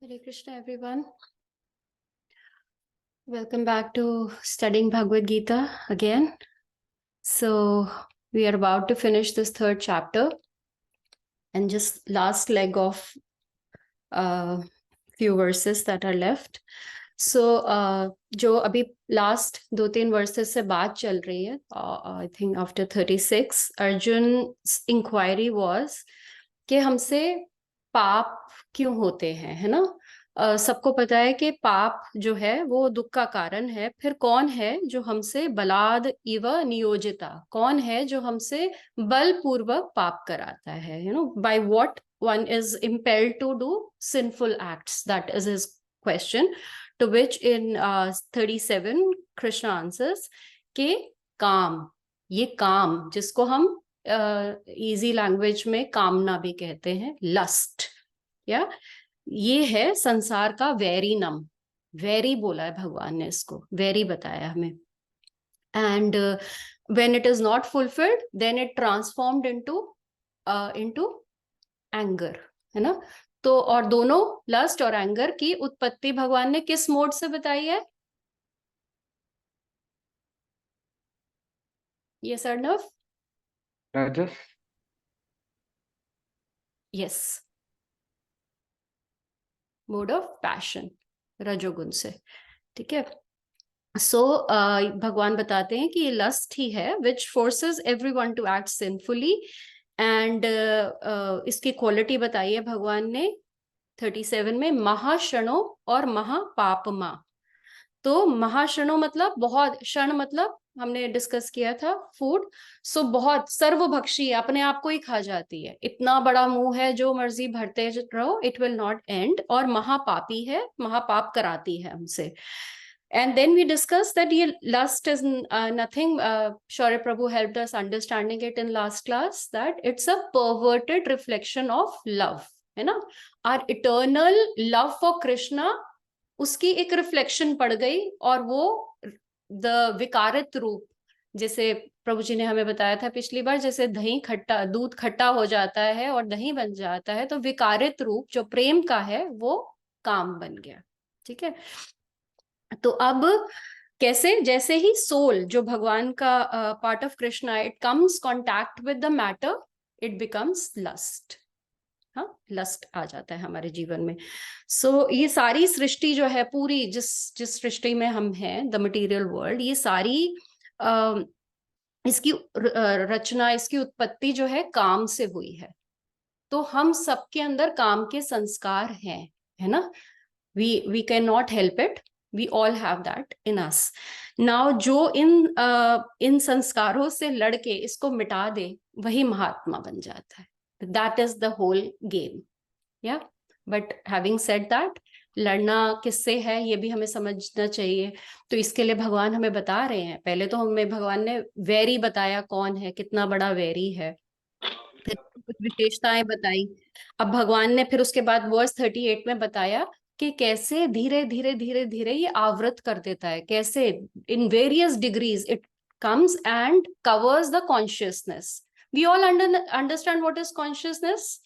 Hare Krishna, everyone. Welcome back to studying Bhagavad Gita again. So we are about to finish this third chapter and just last leg of few verses that are left. So जो अभी last 2-3 verses से बात चल रही है, I think after 36, Arjun's inquiry was कि हमसे पाप क्यों होते हैं, है ना? सबको पता है कि पाप जो है वो दुख का कारण है. फिर कौन है जो हमसे बलाद इव नियोजिता, कौन है जो हमसे बलपूर्वक पाप कराता है, by what one is impelled to do sinful acts. That is his question, to which in 37 Krishna answers कि काम, ये काम जिसको हम इजी लैंग्वेज में कामना भी कहते हैं, लस्ट, या ये है संसार का वेरिनम. वेरी बोला है भगवान ने, इसको वेरी बताया हमें. And when it is not fulfilled, then it transformed into anger, है ना? तो और दोनों लस्ट और एंगर की उत्पत्ति भगवान ने किस मोड से बताई है? Yes or no? Rajas. Yes. Mode of passion, रजोगुण से. ठीक है. सो भगवान बताते हैं कि ये लस्ट ही है which forces everyone to act sinfully. And इसकी क्वालिटी बताई है भगवान ने 37 में, महाशनो और महापापमा. तो महाशनो मतलब बहुत, क्षण मतलब हमने डिस्कस किया था फूड. सो बहुत सर्वभक्षी, अपने आप को ही खा जाती है, इतना बड़ा मुंह है, जो मर्जी भरते रहो, इट विल नॉट एंड. और महापापी है, महापाप कराती है हमसे. And then we discussed that lust is nothing. Shaurya Prabhu helped us understanding it in last class, that it's a perverted reflection of love, है ना? Our eternal love for Krishna, उसकी एक रिफ्लेक्शन पड़ गई, और वो द विकारित रूप, जैसे प्रभु जी ने हमें बताया था पिछली बार, जैसे दही खट्टा, दूध खट्टा हो जाता है और दही बन जाता है, तो विकारित रूप जो प्रेम का है वो काम बन गया. ठीक है. तो अब कैसे, जैसे ही सोल जो भगवान का part of Krishna, it comes contact with the matter, it becomes lust. हाँ, लस्ट आ जाता है हमारे जीवन में. सो ये सारी सृष्टि जो है पूरी, जिस सृष्टि में हम हैं, द मटेरियल वर्ल्ड, ये सारी इसकी रचना, इसकी उत्पत्ति जो है काम से हुई है. तो हम सबके अंदर काम के संस्कार हैं, है ना? we cannot help it, we all have that in us. Now जो इन संस्कारों से लड़के इसको मिटा दे, वही महात्मा बन जाता है. That is the whole game. Yeah. But having said that, लड़ना किससे है ये भी हमें समझना चाहिए. तो इसके लिए भगवान हमें बता रहे हैं. पहले तो हमें भगवान ने वैरी बताया, कौन है, कितना बड़ा वैरी है, फिर कुछ विशेषताएं बताई. अब भगवान ने फिर उसके बाद वर्स 38 में बताया कि कैसे धीरे धीरे धीरे धीरे ये आवृत कर देता है, कैसे in various degrees it comes and covers the consciousness. We all understand what is consciousness,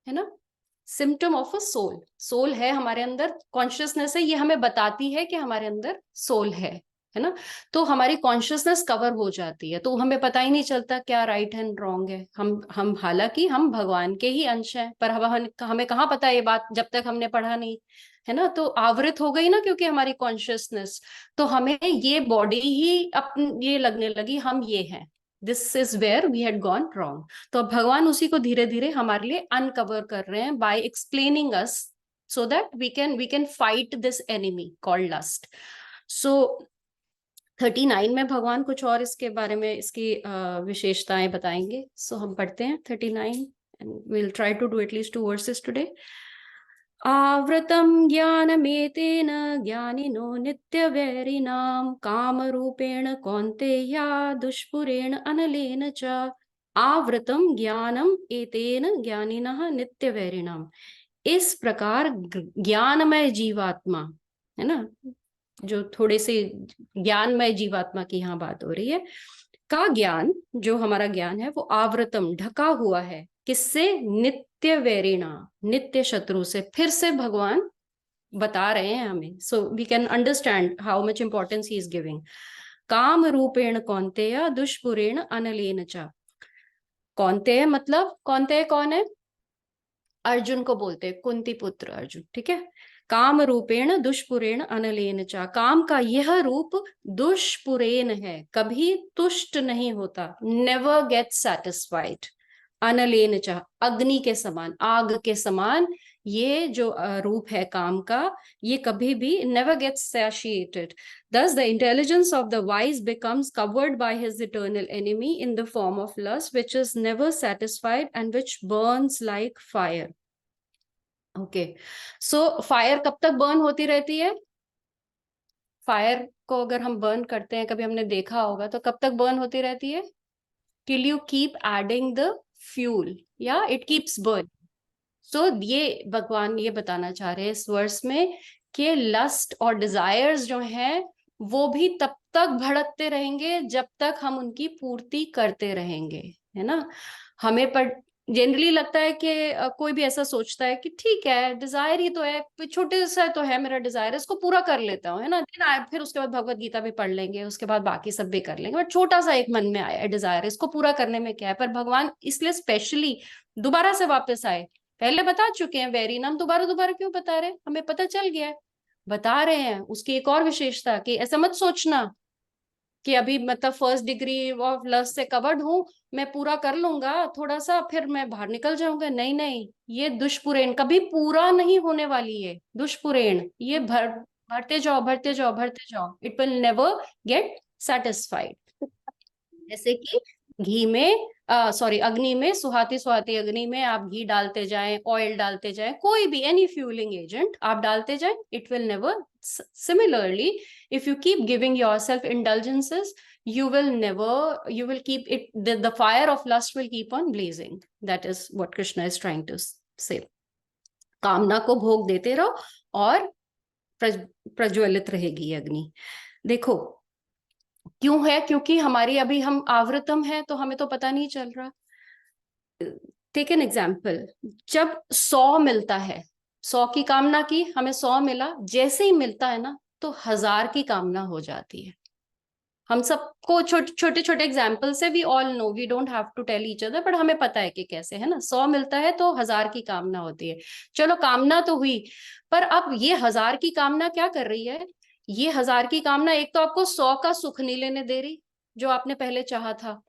है ना? Symptom of a soul. Soul है हमारे अंदर, कॉन्शियसनेस है, ये हमें बताती है कि हमारे अंदर सोल है ना? तो हमारी कॉन्शियसनेस कवर हो जाती है, तो हमें पता ही नहीं चलता क्या राइट एंड रॉन्ग है. हम हालांकि हम भगवान के ही अंश हैं, पर हमें कहाँ पता ये बात, जब तक हमने पढ़ा नहीं, है ना? तो आवृत हो गई ना, क्योंकि हमारी कॉन्शियसनेस, तो हमें ये बॉडी ही ये लगने लगी हम ये हैं. This is where we had gone wrong. तो अब भगवान उसी को धीरे धीरे हमारे लिए अनकवर कर रहे हैं by explaining us, so that we can fight this enemy called lust. So 39 में भगवान कुछ और इसके बारे में, इसकी विशेषताएं बताएंगे. सो हम पढ़ते हैं 39 and we'll try to do at least 2 verses today. आवृतं ज्ञानमेतेन ज्ञानिनो नित्यवैरिणां कामरूपेण कौन्तेया दुष्पुरेण अनलेन च. आवृतं ज्ञानम एतेन ज्ञानिनः नित्यवैरिणां. इस प्रकार ज्ञानमय जीवात्मा, है ना, जो थोड़े से ज्ञानमय जीवात्मा की यहाँ बात हो रही है, का ज्ञान, जो हमारा ज्ञान है वो आवृतम ढका हुआ है, किससे? नित्य वैरिणा, नित्य शत्रु से। फिर से भगवान बता रहे हैं हमें, so we can understand how much importance he is giving. काम रूपेण कौन्तेय दुष्पुरेण अनलेन च। कौन्तेय मतलब, कौन्तेय कौन है? अर्जुन को बोलते हैं, कुंती पुत्र अर्जुन, ठीक है। काम रूपेण दुष्पुरेण अनलेन च, काम का यह रूप दुष्पुरेण है, कभी तुष्ट नहीं होता, नेवर गेट सेटिस्फाइड। अनलेन च, अग्नि के समान, आग के समान, ये जो रूप है काम का, ये कभी भी never gets satiated. Thus, the intelligence of the wise becomes covered by his eternal enemy in the form of lust, which is never satisfied and which burns like fire. Okay, so fire कब तक burn होती रहती है? Fire को अगर हम burn करते हैं, कभी हमने देखा होगा, तो कब तक बर्न होती रहती है? Till you keep adding the fuel, या इट कीप्स बर्न। सो ये भगवान ये बताना चाह रहे हैं इस वर्ष में कि लस्ट और डिजायर्स जो हैं वो भी तब तक भड़कते रहेंगे जब तक हम उनकी पूर्ति करते रहेंगे, है ना। हमें पर जनरली लगता है कि कोई भी ऐसा सोचता है कि ठीक है, डिजायर ही तो है, छोटे सा तो है मेरा डिजायर, इसको पूरा कर लेता हूँ, है ना, फिर उसके बाद भगवत गीता भी पढ़ लेंगे, उसके बाद बाकी सब भी कर लेंगे, बट छोटा सा एक मन में आया है डिजायर, इसको पूरा करने में क्या है। पर भगवान इसलिए स्पेशली दोबारा से वापस आए, पहले बता चुके हैं वेरी नाम, दोबारा दोबारा क्यों बता रहे हैं? हमें पता चल गया है, बता रहे हैं उसकी एक और विशेषता, कि ऐसा मत सोचना कि अभी मतलब फर्स्ट डिग्री ऑफ लस्ट से कवर्ड हूं, मैं पूरा कर लूंगा थोड़ा सा, फिर मैं बाहर निकल जाऊंगा। नहीं नहीं, ये दुष्पुरेण कभी पूरा नहीं होने वाली है। दुष्पुरेण ये भरते जाओ भरते जाओ भरते जाओ, it will never get satisfied. जैसे कि घी में, सॉरी अग्नि में, सुहाती सुहाती अग्नि में आप घी डालते जाएं, ऑयल डालते जाएं, कोई भी एनी फ्यूलिंग एजेंट आप डालते जाएं, it will never. Similarly, if you keep giving yourself indulgences, you will keep it, the fire of lust will keep on blazing. That is what Krishna is trying to say. कामना को भोग देते रहो और प्रज्वलित रहेगी अग्नि। देखो क्यों है? क्योंकि हमारी अभी हम आवृतम है, तो हमें तो पता नहीं चल रहा। टेक एन एग्जाम्पल, जब 100 मिलता है, 100 की कामना की, हमें 100 मिला, जैसे ही मिलता है ना तो 1000 की कामना हो जाती है। हम सबको छोटे छोटे एग्जाम्पल से, we all know, we don't have to tell each other, but हमें पता है कि कैसे, है ना। 100 मिलता है तो 1000 की कामना होती है। चलो कामना तो हुई, पर अब ये 1000 की कामना क्या कर रही है? ये 1000 की कामना एक तो आपको 100 का सुख नहीं लेने दे रही जो आपने पहले चाहा था,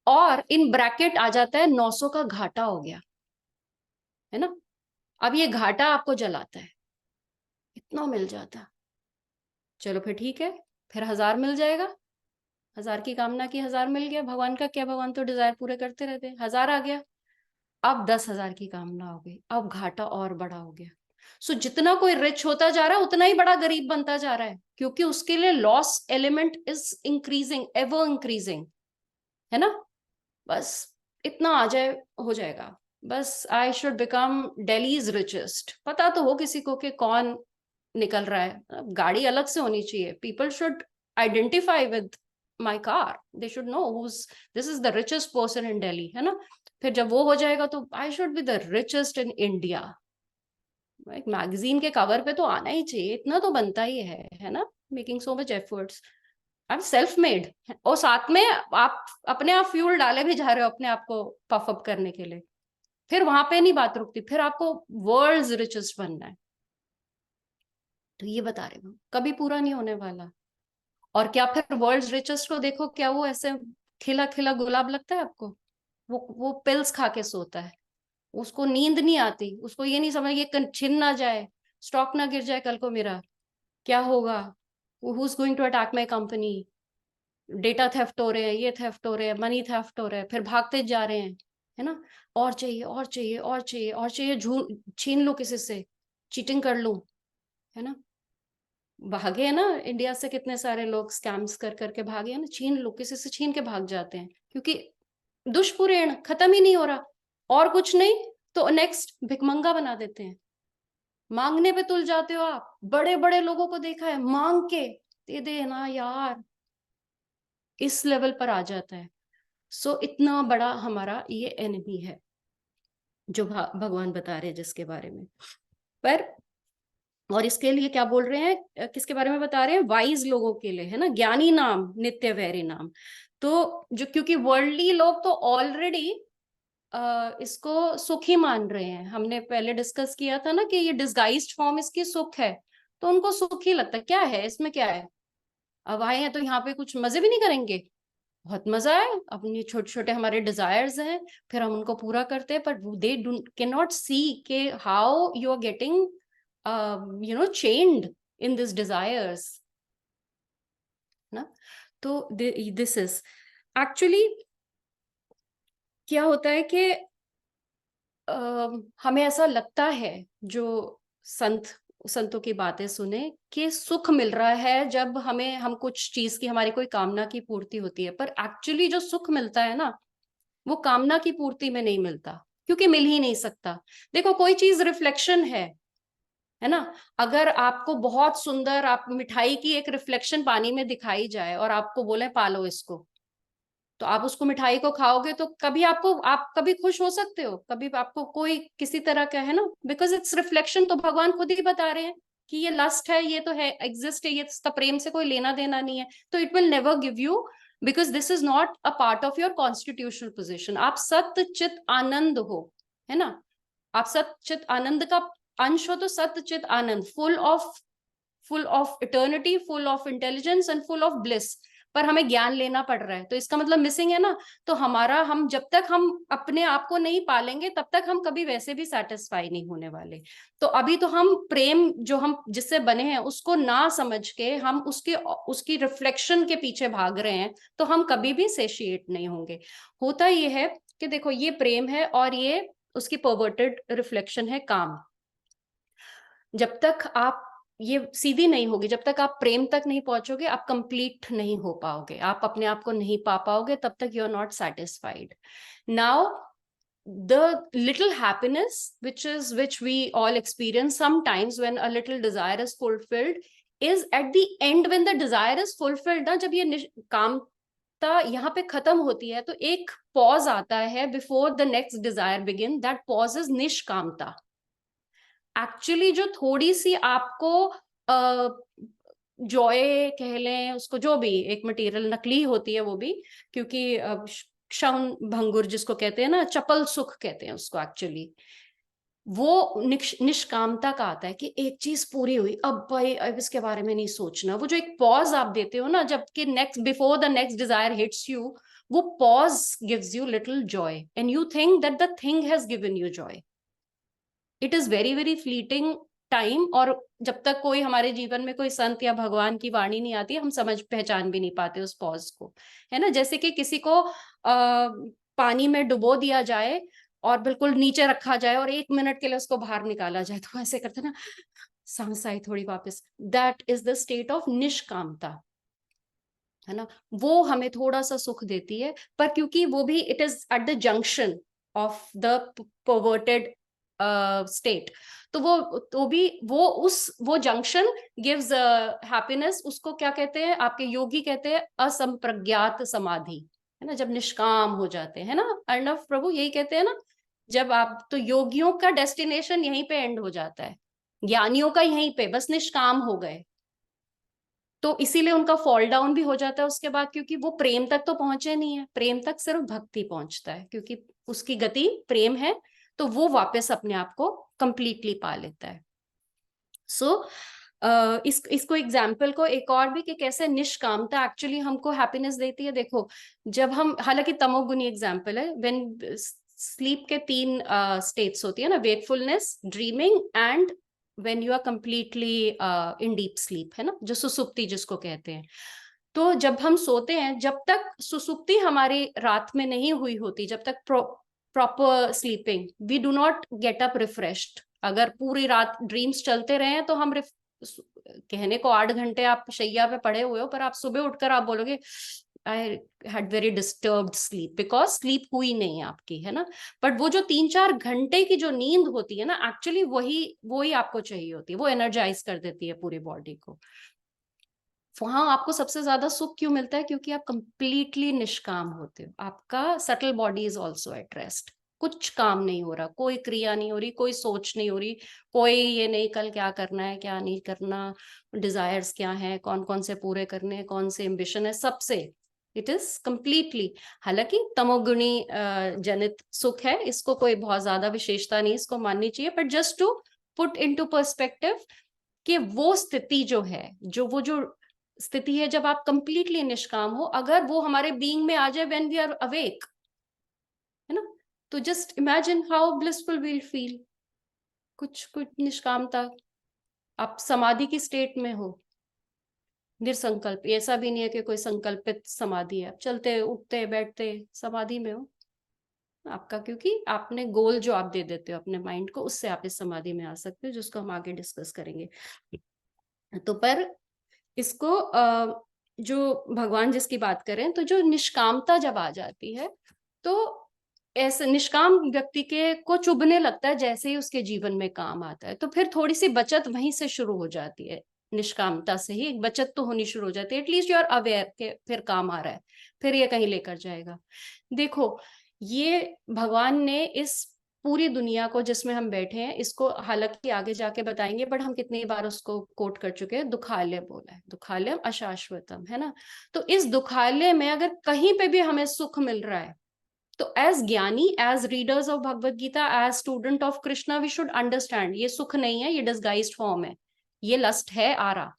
और इन ब्रैकेट आ जाता है 900 का घाटा हो गया, है ना। अब ये घाटा आपको जलाता है, इतना मिल जाता, चलो फिर ठीक है, फिर 1000 मिल जाएगा। 1000 की कामना की, 1000 मिल गया, भगवान का क्या, भगवान तो डिजायर पूरे करते रहते हैं। 1000 आ गया, अब 10,000 की कामना हो गई, अब घाटा और बड़ा हो गया। सो जितना कोई रिच होता जा रहा है उतना ही बड़ा गरीब बनता जा रहा है, क्योंकि उसके लिए loss element is increasing, ever increasing, है ना। बस इतना आ जाए हो जाएगा, बस I should become Delhi's richest. पता तो हो किसी को कि कौन निकल रहा है, गाड़ी अलग से होनी चाहिए, people should identify with my car, they should know whose this is the richest person in Delhi, है ना। फिर जब वो हो जाएगा तो I should be the richest in India. एक मैगजीन के कवर पे तो आना ही चाहिए, इतना तो बनता ही है ना। Making so much efforts, I am self made, और साथ में आप अपने आप फ्यूल डाले भी जा रहे हो अपने आप को पफ अप करने के लिए। फिर वहां पे नहीं बात रुकती, फिर आपको वर्ल्ड्स रिचेस्ट बनना है। तो ये बता रहे हो कभी पूरा नहीं होने वाला। और क्या फिर वर्ल्ड्स रिचेस्ट को देखो, क्या वो ऐसे खिला खिला गुलाब लगता है आपको? वो पिल्स खा के सोता है, उसको नींद नहीं आती, उसको ये नहीं समझ ये छिन ना जाए, स्टॉक ना गिर जाए कल को मेरा, क्या होगा, who is going to attack my company, data theft हो रहे हैं, ये थेफ्ट हो रहे हैं, मनी थेफ्ट हो रहे हैं, फिर भागते जा रहे हैं, है ना। और चाहिए और चाहिए और चाहिए और चाहिए, छीन लो किसी से, चीटिंग कर लूं, है ना। भागे हैं ना इंडिया से कितने सारे लोग, स्कैम्स कर करके भागे हैं ना, छीन लो किसी से, छीन के भाग जाते हैं, क्योंकि दुष्पुरेण खत्म ही नहीं हो रहा। और कुछ नहीं तो नेक्स्ट भिकमंगा बना देते हैं, मांगने पे तुल जाते हो आप। बड़े बड़े लोगों को देखा है मांग के दे दे ना यार, इस लेवल पर आ जाता है। सो इतना बड़ा हमारा ये एनिमी है जो भगवान बता रहे हैं जिसके बारे में। पर और इसके लिए क्या बोल रहे हैं, किसके बारे में बता रहे हैं, वाइज लोगों के लिए, है ना, ज्ञानी नाम नित्य वैरी नाम। तो जो, क्योंकि वर्ल्डली लोग तो ऑलरेडी इसको सुख ही मान रहे हैं, हमने पहले डिस्कस किया था ना कि ये डिस्गाइज्ड फॉर्म इसकी सुख है, तो उनको सुख ही लगता है, क्या है इसमें, क्या है, अब आए हैं तो यहाँ पे कुछ मजे भी नहीं करेंगे, बहुत मजा है, अपनी छोटे छोटे हमारे डिजायर्स हैं, फिर हम उनको पूरा करते हैं, पर दे कैन नॉट सी के how you are getting chained in this desires ना। तो दिस इज एक्चुअली क्या होता है कि हमें ऐसा लगता है, जो संतों की बातें सुने, कि सुख मिल रहा है जब हम कुछ चीज की, हमारी कोई कामना की पूर्ति होती है, पर एक्चुअली जो सुख मिलता है ना, वो कामना की पूर्ति में नहीं मिलता, क्योंकि मिल ही नहीं सकता। देखो, कोई चीज रिफ्लेक्शन है ना, अगर आपको बहुत सुंदर, आप मिठाई की एक रिफ्लेक्शन पानी में दिखाई जाए और आपको बोले पालो इसको, तो आप उसको, मिठाई को खाओगे तो कभी आप कभी खुश हो सकते हो, कभी आपको कोई किसी तरह का, है ना, बिकॉज इट्स रिफ्लेक्शन। तो भगवान खुद ही बता रहे हैं कि ये लस्ट है, ये तो है, एग्जिस्ट है, ये इसका प्रेम से कोई लेना देना नहीं है, तो it will never give you, because this is not a part of your constitutional position. आप सत्य चित आनंद हो, है ना, आप सत्य चित आनंद का अंश हो, तो सत्य चित आनंद, full of eternity, full of intelligence and full of bliss, पर हमें ज्ञान लेना पड़ रहा है, तो इसका मतलब मिसिंग है ना। तो हम जब तक हम अपने आप को नहीं पालेंगे, तब तक हम कभी वैसे भी सेटिस्फाई नहीं होने वाले। तो अभी तो हम प्रेम जो हम जिससे बने हैं उसको ना समझ के हम उसकी रिफ्लेक्शन के पीछे भाग रहे हैं, तो हम कभी भी सेशिएट नहीं होंगे। होता ये है कि देखो, ये प्रेम है और ये उसकी परवर्टेड रिफ्लेक्शन है काम। जब तक आप ये सीधी नहीं होगी, जब तक आप प्रेम तक नहीं पहुंचोगे, आप कंप्लीट नहीं हो पाओगे, आप अपने आप को नहीं पा पाओगे, तब तक you are not satisfied. Now the little happiness which we all experience sometimes when a little desire is fulfilled is at the end, when the desire is fulfilled ना, जब ये कामता यहाँ पे खत्म होती है, तो एक पॉज आता है before the next desire begin, that pause is निष्कामता। एक्चुअली जो थोड़ी सी आपको जॉय कह लें उसको, जो भी एक मटेरियल नकली होती है वो भी, क्योंकि क्षण भंगुर जिसको कहते हैं ना, चपल सुख कहते हैं उसको, एक्चुअली वो निष्कामता का आता है कि एक चीज पूरी हुई, अब भाई अब इसके बारे में नहीं सोचना। वो जो एक पॉज आप देते हो ना, जबकि next, before the next desire hits you, वो pause gives you little joy and you think that the thing has given you joy. It is very very fleeting time, और जब तक कोई हमारे जीवन में कोई संत या भगवान की वाणी नहीं आती, हम समझ पहचान भी नहीं पाते उस पॉज को, है ना। जैसे कि किसी को पानी में डुबो दिया जाए और बिल्कुल नीचे रखा जाए और 1 मिनट के लिए उसको बाहर निकाला जाए, तो ऐसे करते ना, सांस आई थोड़ी वापस, that is the state of निष्कामता, है ना। वो हमें थोड़ा सा सुख देती है, पर क्योंकि वो भी it is at the junction of the perverted state, तो वो जंक्शन गिव्स हैप्पीनेस। उसको क्या कहते हैं आपके योगी, कहते हैं असंप्रज्ञात समाधि, है ना, जब निष्काम हो जाते हैं ना। अर्णव प्रभु यही कहते हैं ना, जब आप, तो योगियों का डेस्टिनेशन यहीं पे एंड हो जाता है, ज्ञानियों का यहीं पे, बस निष्काम हो गए, तो इसीलिए उनका फॉल डाउन भी हो जाता है उसके बाद, क्योंकि वो प्रेम तक तो पहुंचे नहीं है, प्रेम तक सिर्फ भक्ति पहुंचता है, क्योंकि उसकी गति प्रेम है, तो वो वापस अपने आप को कंप्लीटली पा लेता है। सो इसको एग्जाम्पल को एक और भी, कि कैसे निष्कामता एक्चुअली हमको हैप्पीनेस देती है। देखो, जब हम, हालांकि तमोगुनी एग्जाम्पल है, व्हेन स्लीप के 3 स्टेट्स होती है ना, wakefulness, dreaming and when you are completely in deep sleep, है ना, जो सुसुप्ति जिसको कहते हैं। तो जब हम सोते हैं, जब तक सुसुप्ति हमारी रात में नहीं हुई होती, जब तक proper sleeping, we do not get up refreshed. अगर पूरी रात ड्रीम्स चलते रहे हैं, तो हम कहने को 8 घंटे आप शैया पे पड़े हुए हो, पर आप सुबह उठकर आप बोलोगे I had very disturbed sleep, because sleep हुई नहीं आपकी, है ना। बट वो जो 3-4 घंटे की जो नींद होती है ना, एक्चुअली वही आपको चाहिए होती है, वो एनर्जाइज कर देती है पूरी बॉडी को। वहां आपको सबसे ज्यादा सुख क्यों मिलता है? क्योंकि आप कंप्लीटली निष्काम होते हो, आपका subtle body is also at rest, कुछ काम नहीं हो रहा, कोई क्रिया नहीं हो रही, कोई सोच नहीं हो रही, कोई ये नहीं कल क्या करना है क्या नहीं करना, डिजायर्स क्या है, कौन कौन से पूरे करने हैं, कौन से एम्बिशन है, सबसे इट इज कंप्लीटली। हालांकि तमोगुणी जनित सुख है, इसको कोई बहुत ज्यादा विशेषता नहीं इसको माननी चाहिए, but just to put into perspective कि वो स्थिति जो है, जो स्थिति है जब आप कंप्लीटली निष्काम हो, अगर वो हमारे बीइंग में आ जाए व्हेन वी आर अवेक, है ना, तो just imagine how blissful we'll feel. कुछ कुछ निष्कामता, आप समाधि की स्टेट में हो, निरसंकल्प, ऐसा भी नहीं है कि कोई संकल्पित समाधि है, आप चलते उठते बैठते समाधि में हो आपका, क्योंकि आपने गोल जो आप दे देते हो अपने माइंड को, उससे आप इस समाधि में आ सकते हो, जिसको हम आगे डिस्कस करेंगे। तो पर इसको जो भगवान जिसकी बात करें, तो जो निष्कामता जब आ जाती है, तो ऐसे निष्काम व्यक्ति के को चुभने लगता है जैसे ही उसके जीवन में काम आता है, तो फिर थोड़ी सी बचत वहीं से शुरू हो जाती है, निष्कामता से ही एक बचत तो होनी शुरू हो जाती है, एटलीस्ट यू आर अवेयर के फिर काम आ रहा है, फिर ये कहीं लेकर जाएगा। देखो, ये भगवान ने इस पूरी दुनिया को जिसमें हम बैठे हैं, इसको हालांकि आगे जाके बताएंगे, बट हम कितनी बार उसको कोट कर चुके हैं, दुखालय बोला है, दुखालयम अशाश्वतम, है ना। तो इस दुखालय में अगर कहीं पे भी हमें सुख मिल रहा है, तो एज ज्ञानी, as readers of Bhagavad Gita, as student of Krishna, we should understand ये सुख नहीं है, ये डिसगाइज्ड फॉर्म है, ये लस्ट है आ रहा।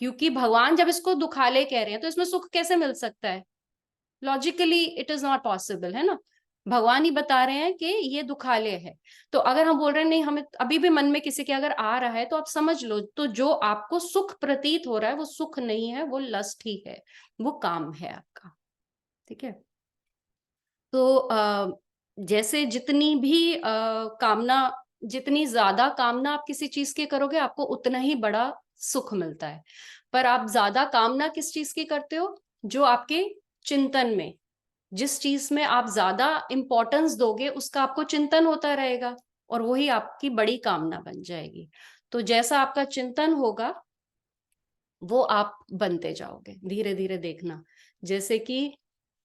क्योंकि भगवान जब इसको दुखालय कह रहे हैं, तो इसमें सुख कैसे मिल सकता है? Logically it is not possible, है ना। भगवान ही बता रहे हैं कि ये दुखालय है, तो अगर हम बोल रहे हैं नहीं, हमें अभी भी मन में किसी के अगर आ रहा है, तो आप समझ लो, तो जो आपको सुख प्रतीत हो रहा है वो सुख नहीं है, वो लस्ट ही है, वो काम है आपका। ठीक है। तो जैसे जितनी भी कामना, जितनी ज्यादा कामना आप किसी चीज की करोगे, आपको उतना ही बड़ा सुख मिलता है। पर आप ज्यादा कामना किस चीज की करते हो? जो आपके चिंतन में, जिस चीज में आप ज्यादा इंपॉर्टेंस दोगे, उसका आपको चिंतन होता रहेगा, और वही आपकी बड़ी कामना बन जाएगी। तो जैसा आपका चिंतन होगा, वो आप बनते जाओगे धीरे धीरे। देखना, जैसे कि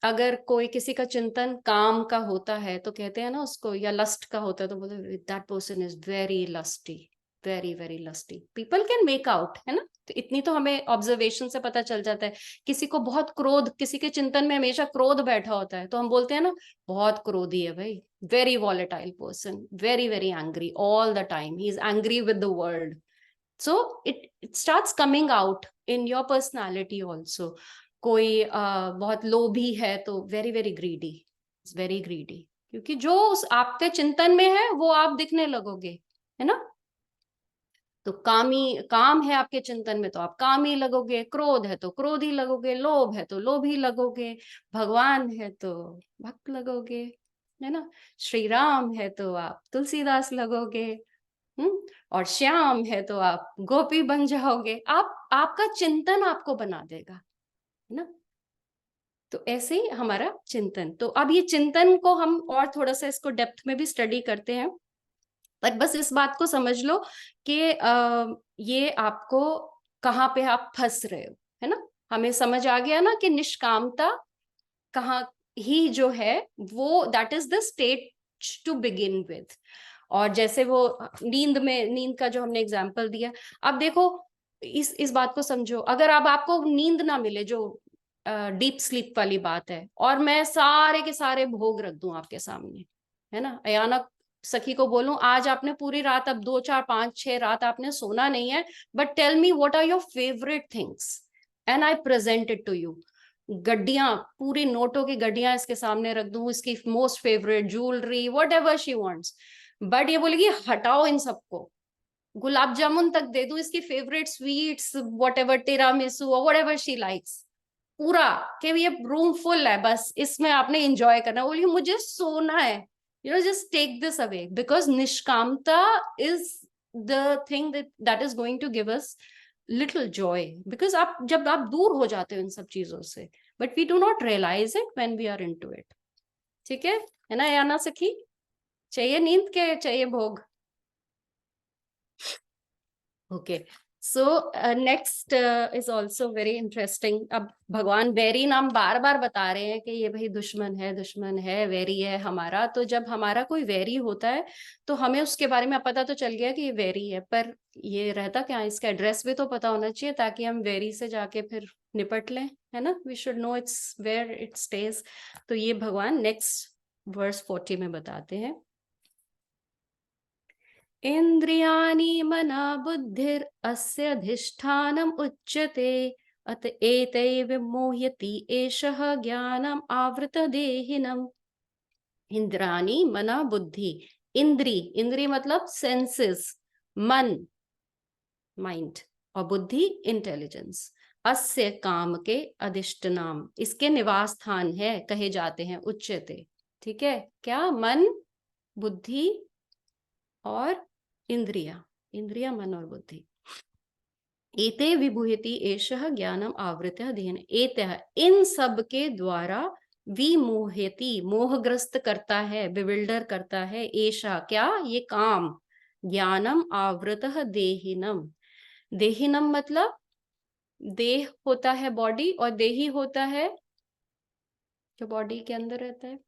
अगर कोई किसी का चिंतन काम का होता है, तो कहते हैं ना उसको, या लस्ट का होता है, तो बोलते that person is very lusty, very very lusty, people can make out, है ना। तो इतनी तो हमें ऑब्जर्वेशन से पता चल जाता है। किसी को बहुत क्रोध, किसी के चिंतन में हमेशा क्रोध बैठा होता है, तो हम बोलते हैं ना बहुत क्रोधी है भाई, very volatile person, very very angry all the time, he is angry with the world. So it starts coming out in your personality also. कोई बहुत लोभी है, तो very very greedy, very greedy, क्योंकि जो उस आपके चिंतन में है वो आप दिखने लगोगे, है ना। तो कामी, काम है आपके चिंतन में, तो आप कामी लगोगे, क्रोध है तो क्रोधी लगोगे, लोभ है तो लोभी लगोगे, भगवान है तो भक्त लगोगे, है ना। श्री राम है तो आप तुलसीदास लगोगे, और श्याम है तो आप गोपी बन जाओगे। आप, आपका चिंतन आपको बना देगा, है ना। तो ऐसे ही हमारा चिंतन, तो अब ये चिंतन को हम और थोड़ा सा इसको डेप्थ में भी स्टडी करते हैं, पर बस इस बात को समझ लो कि ये आपको कहाँ पे आप फंस रहे हो, है ना। हमें समझ आ गया ना कि निष्कामता कहाँ ही जो है, वो that is the state to begin with. और जैसे वो नींद में, नींद का जो हमने एग्जाम्पल दिया, अब देखो इस बात को समझो, अगर अब आपको नींद ना मिले, जो डीप स्लीप वाली बात है, और मैं सारे के सारे भोग रख दूं आपके सामने, है ना, अयाना सखी को बोलूं आज आपने पूरी रात, अब 2 4 5 6 रात आपने सोना नहीं है, but tell me what are your favourite things, and I present it to you. गड्डियां, पूरी नोटों की गड्डियां इसके सामने रख दूं, इसकी most favourite jewellery, what ever she wants, but ये बोलेगी हटाओ इन सबको, गुलाब जामुन तक दे दूं, इसकी favourite sweets, whatever tiramisu, whatever she likes, पूरा, कि ये रूम फुल है, बस इसमें आपने एंजॉय करना, बोलिए मुझे सोना है, just take this away, because निष्कामता is the thing that is going to give us little joy, because आप जब आप दूर हो जाते हो इन सब चीजों से, but we do not realise it when we are into it. ठीक है ना याना सखी? चाहिए नींद के चाहिए भोग? Okay, so next is also very interesting. अब भगवान वैरी नाम बार बार बता रहे हैं कि ये भाई दुश्मन है, वैरी है हमारा. तो जब हमारा कोई वैरी होता है तो हमें उसके बारे में पता तो चल गया कि ये वैरी है, पर ये रहता क्या, इसका एड्रेस भी तो पता होना चाहिए ताकि हम वैरी से जाके फिर निपट लें, है ना. We should know its where it stage. तो ये भगवान नेक्स्ट वर्स 40 में बताते हैं. इंद्रियाणि मना बुद्धिर अस्य अधिष्ठानम उच्यते अत एतैः विमोह्यति एषः ज्ञानम आवृत देहिनम. इंद्रियाणि मना बुद्धि. इंद्री मतलब सेंसेस, मन माइंड, और बुद्धि इंटेलिजेंस. अस्य काम के अधिष्ठानम, इसके निवास स्थान है, कहे जाते हैं, उच्यते. ठीक है, क्या? मन, बुद्धि और इंद्रिया मन और बुद्धि. एते विभूयति एषः ज्ञानम आवृत्य देन. एतः, इन सब के द्वारा, विमोहयति, मोहग्रस्त करता है, बिविल्डर करता है, एषा क्या, ये काम, ज्ञानम आवृतः देहिनम. देहिनम मतलब देह होता है बॉडी, और देही होता है जो बॉडी के अंदर रहता है,